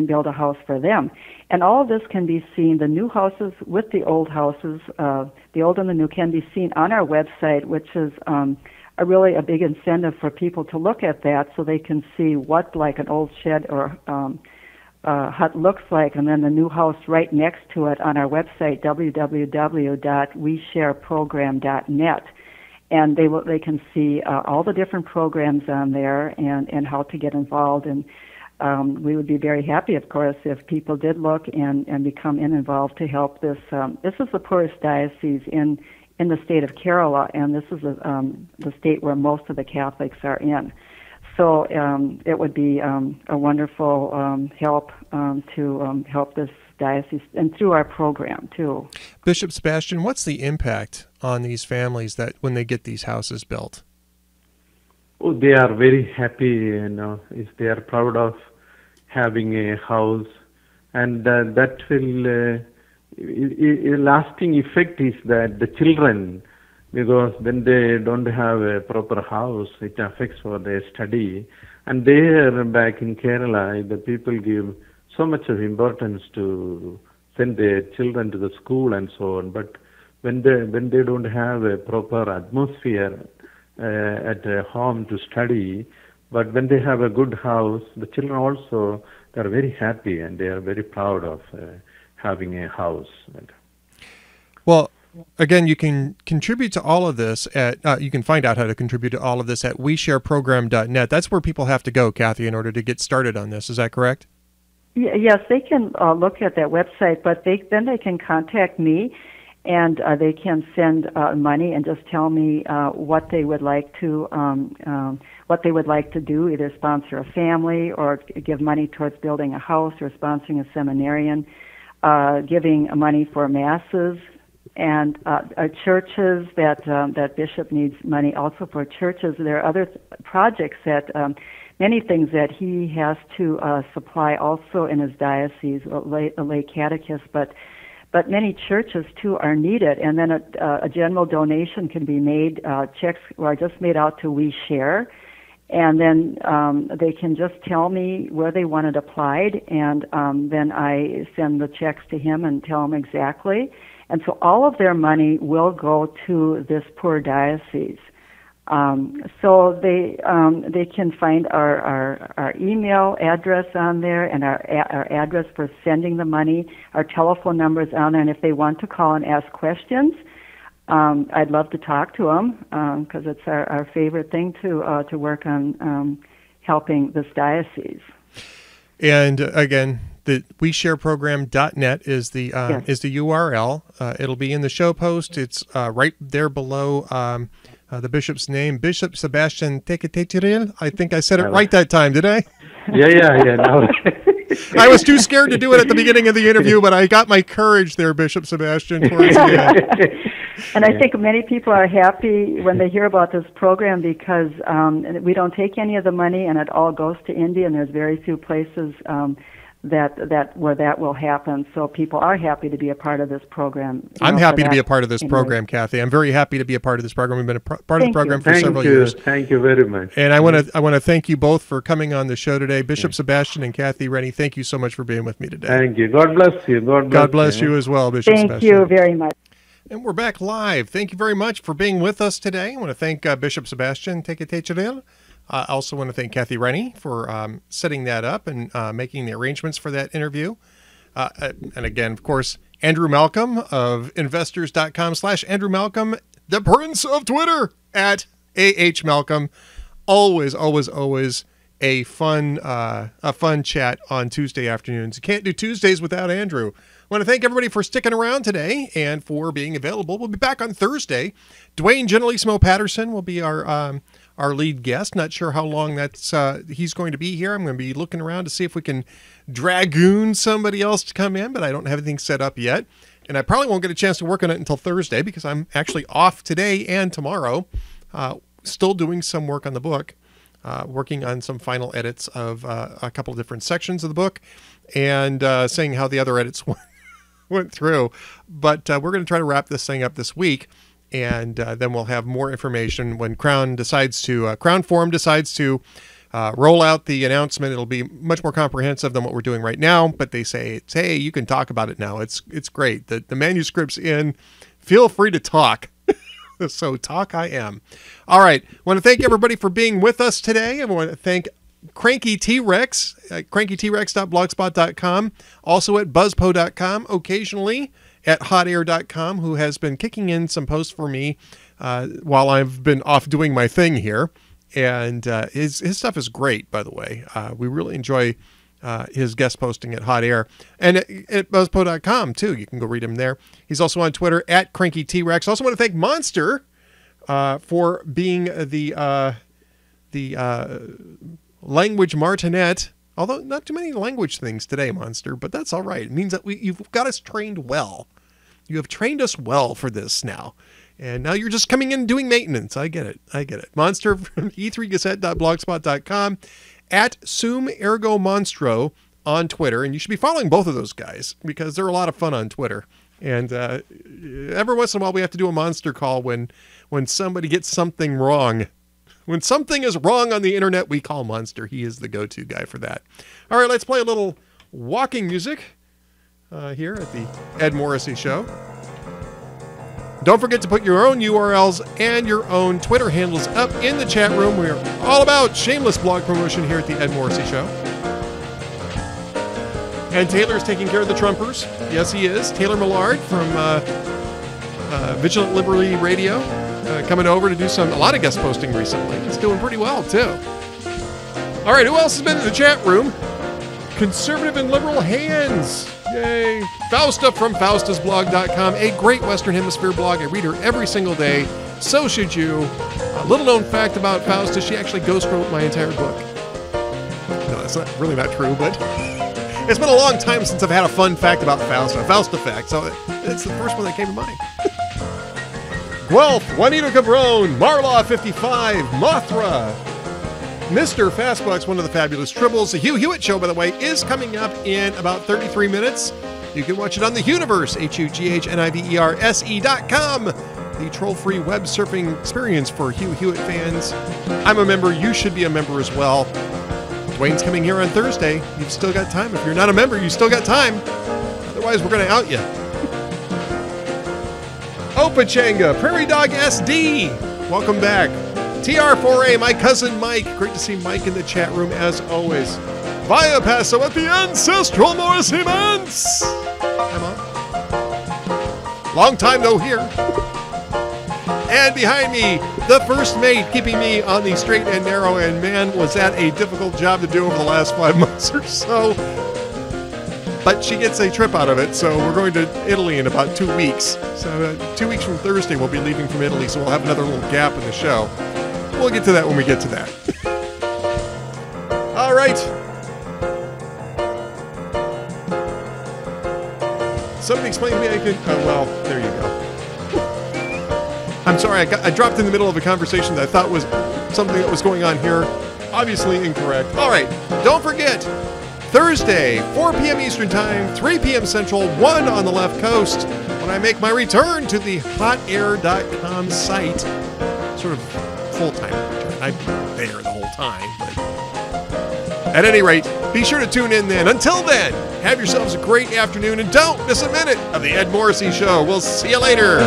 build a house for them. And all of this can be seen, the new houses with the old houses, the old and the new, can be seen on our website, which is a big incentive for people to look at that so they can see what like an old shed or hut looks like, and then the new house right next to it on our website, www.WeShareProgram.net. And they can see all the different programs on there and how to get involved. And we would be very happy, of course, if people did look and become involved to help this. This is the poorest diocese in the state of Kerala, and this is the state where most of the Catholics are in. So it would be a wonderful help to help this diocese, and through our program too. Bishop Sebastian, what's the impact on these families that when they get these houses built? Oh, they are very happy, if they are proud of having a house, and that will a lasting effect is that the children, because when they don't have a proper house, it affects for their study. And there, back in Kerala, the people give so much of importance to send their children to the school and so on. But when they don't have a proper atmosphere at home to study, but when they have a good house, the children also, they are very happy and they are very proud of having a house. Well, again, you can contribute to all of this at, you can find out how to contribute to all of this at WeShareProgram.net. That's where people have to go, Kathy, in order to get started on this. Is that correct? Yes, they can look at that website, but then they can contact me, and they can send money and just tell me what they would like to do, either sponsor a family or give money towards building a house or sponsoring a seminarian, giving money for masses, and churches that Bishop needs money also for churches. There are other projects that many things that he has to supply also in his diocese, a lay catechist, but many churches too are needed. And then a general donation can be made. Checks are just made out to We Share, and then they can just tell me where they want it applied, and then I send the checks to him and tell him exactly. And so all of their money will go to this poor diocese. So they can find our email address on there, and our address for sending the money. Our telephone number is on there, and if they want to call and ask questions, I'd love to talk to them because it's our favorite thing to work on helping this diocese. And again, the WeShareProgram.net is the is the URL. It'll be in the show post. It's right there below the bishop's name, Bishop Sebastian Thekethechiril. I think I said it right that time, did I? Yeah. No. I was too scared to do it at the beginning of the interview, but I got my courage there, Bishop Sebastian, towards the end. And I think many people are happy when they hear about this program because we don't take any of the money, and it all goes to India, and there's very few places where that will happen. So people are happy to be a part of this program. I'm happy to be a part of this program, Kathy. I'm very happy to be a part of this program. We've been a part of the program for several years. Thank you very much. And I want to thank you both for coming on the show today. Bishop Sebastian and Kathy Rennie, thank you so much for being with me today. Thank you. God bless you. God bless you as well, Bishop Sebastian. Thank you very much. And we're back live. Thank you very much for being with us today. I want to thank Bishop Sebastian Thekethechiril. I also want to thank Kathy Rennie for setting that up and making the arrangements for that interview. And again, of course, Andrew Malcolm of investors.com/Andrew Malcolm, the Prince of Twitter at AH Malcolm. Always a fun chat on Tuesday afternoons. You can't do Tuesdays without Andrew. I want to thank everybody for sticking around today and for being available. We'll be back on Thursday. Dwayne Generalissimo Patterson will be our lead guest. Not sure how long he's going to be here. I'm going to be looking around to see if we can dragoon somebody else to come in, but I don't have anything set up yet. And I probably won't get a chance to work on it until Thursday because I'm actually off today and tomorrow, still doing some work on the book, working on some final edits of a couple of different sections of the book and seeing how the other edits went through. But we're going to try to wrap this thing up this week. And then we'll have more information when Crown Forum decides to roll out the announcement. It'll be much more comprehensive than what we're doing right now. But they say, hey, you can talk about it now. It's great. The manuscript's in. Feel free to talk. So talk I am. All right. I want to thank everybody for being with us today. I want to thank Cranky T-Rex, crankytrex.blogspot.com, also at buzzpo.com, occasionally at hotair.com, who has been kicking in some posts for me while I've been off doing my thing here. And his stuff is great, by the way. We really enjoy his guest posting at Hot Air. And at buzzpo.com, too. You can go read him there. He's also on Twitter at crankytrex. Also want to thank Monster for being the language martinet. Although not too many language things today, Monster, but that's all right. It means that you've got us trained well. You have trained us well for this now. And now you're just coming in and doing maintenance. I get it. Monster from e3gazette.blogspot.com, at Sum Ergo Monstro on Twitter. And you should be following both of those guys because they're a lot of fun on Twitter. And every once in a while we have to do a monster call when somebody gets something wrong. When something is wrong on the internet, we call Monster. He is the go-to guy for that. All right, let's play a little walking music here at the Ed Morrissey Show. Don't forget to put your own URLs and your own Twitter handles up in the chat room. We're all about shameless blog promotion here at the Ed Morrissey Show. And Taylor's taking care of the Trumpers. Yes, he is. Taylor Millard from Vigilant Liberty Radio coming over to do a lot of guest posting recently. He's doing pretty well, too. All right, who else has been in the chat room? Conservative and Liberal Hands. Yay. Fausta from faustasblog.com, a great Western Hemisphere blog. I read her every single day. So should you. A little known fact about Fausta, she actually ghost wrote my entire book. No, that's really not true, but it's been a long time since I've had a fun fact about Fausta, a Fausta fact, so it's the first one that came to mind. Guelph, Juanito Cabron, Marlaw55, Mothra, Mr. Fastbucks, one of the fabulous Tribbles. The Hugh Hewitt Show, by the way, is coming up in about 33 minutes. You can watch it on the Universe, HUGHNIVERSE.com, the troll-free web surfing experience for Hugh Hewitt fans. I'm a member. You should be a member as well. Dwayne's coming here on Thursday. You've still got time. If you're not a member, you still got time. Otherwise, we're going to out you. Opachanga, Prairie Dog SD, welcome back. TR4A, my cousin Mike. Great to see Mike in the chat room as always. Via Paso at the Ancestral Morrissey Manse. I'm on. Long time no here. And behind me, the first mate keeping me on the straight and narrow. And man, was that a difficult job to do over the last 5 months or so. But she gets a trip out of it, so we're going to Italy in about 2 weeks. So 2 weeks from Thursday, we'll be leaving from Italy, so we'll have another little gap in the show. We'll get to that when we get to that. All right. Somebody explain to me I could... Oh, well, there you go. I'm sorry, I dropped in the middle of a conversation that I thought was something that was going on here. Obviously incorrect. All right, don't forget... Thursday, 4 p.m. Eastern Time, 3 p.m. Central, 1 on the left coast, when I make my return to the hotair.com site. Sort of full-time return. I'm there the whole time, but at any rate, be sure to tune in then. Until then, have yourselves a great afternoon and don't miss a minute of the Ed Morrissey Show. We'll see you later.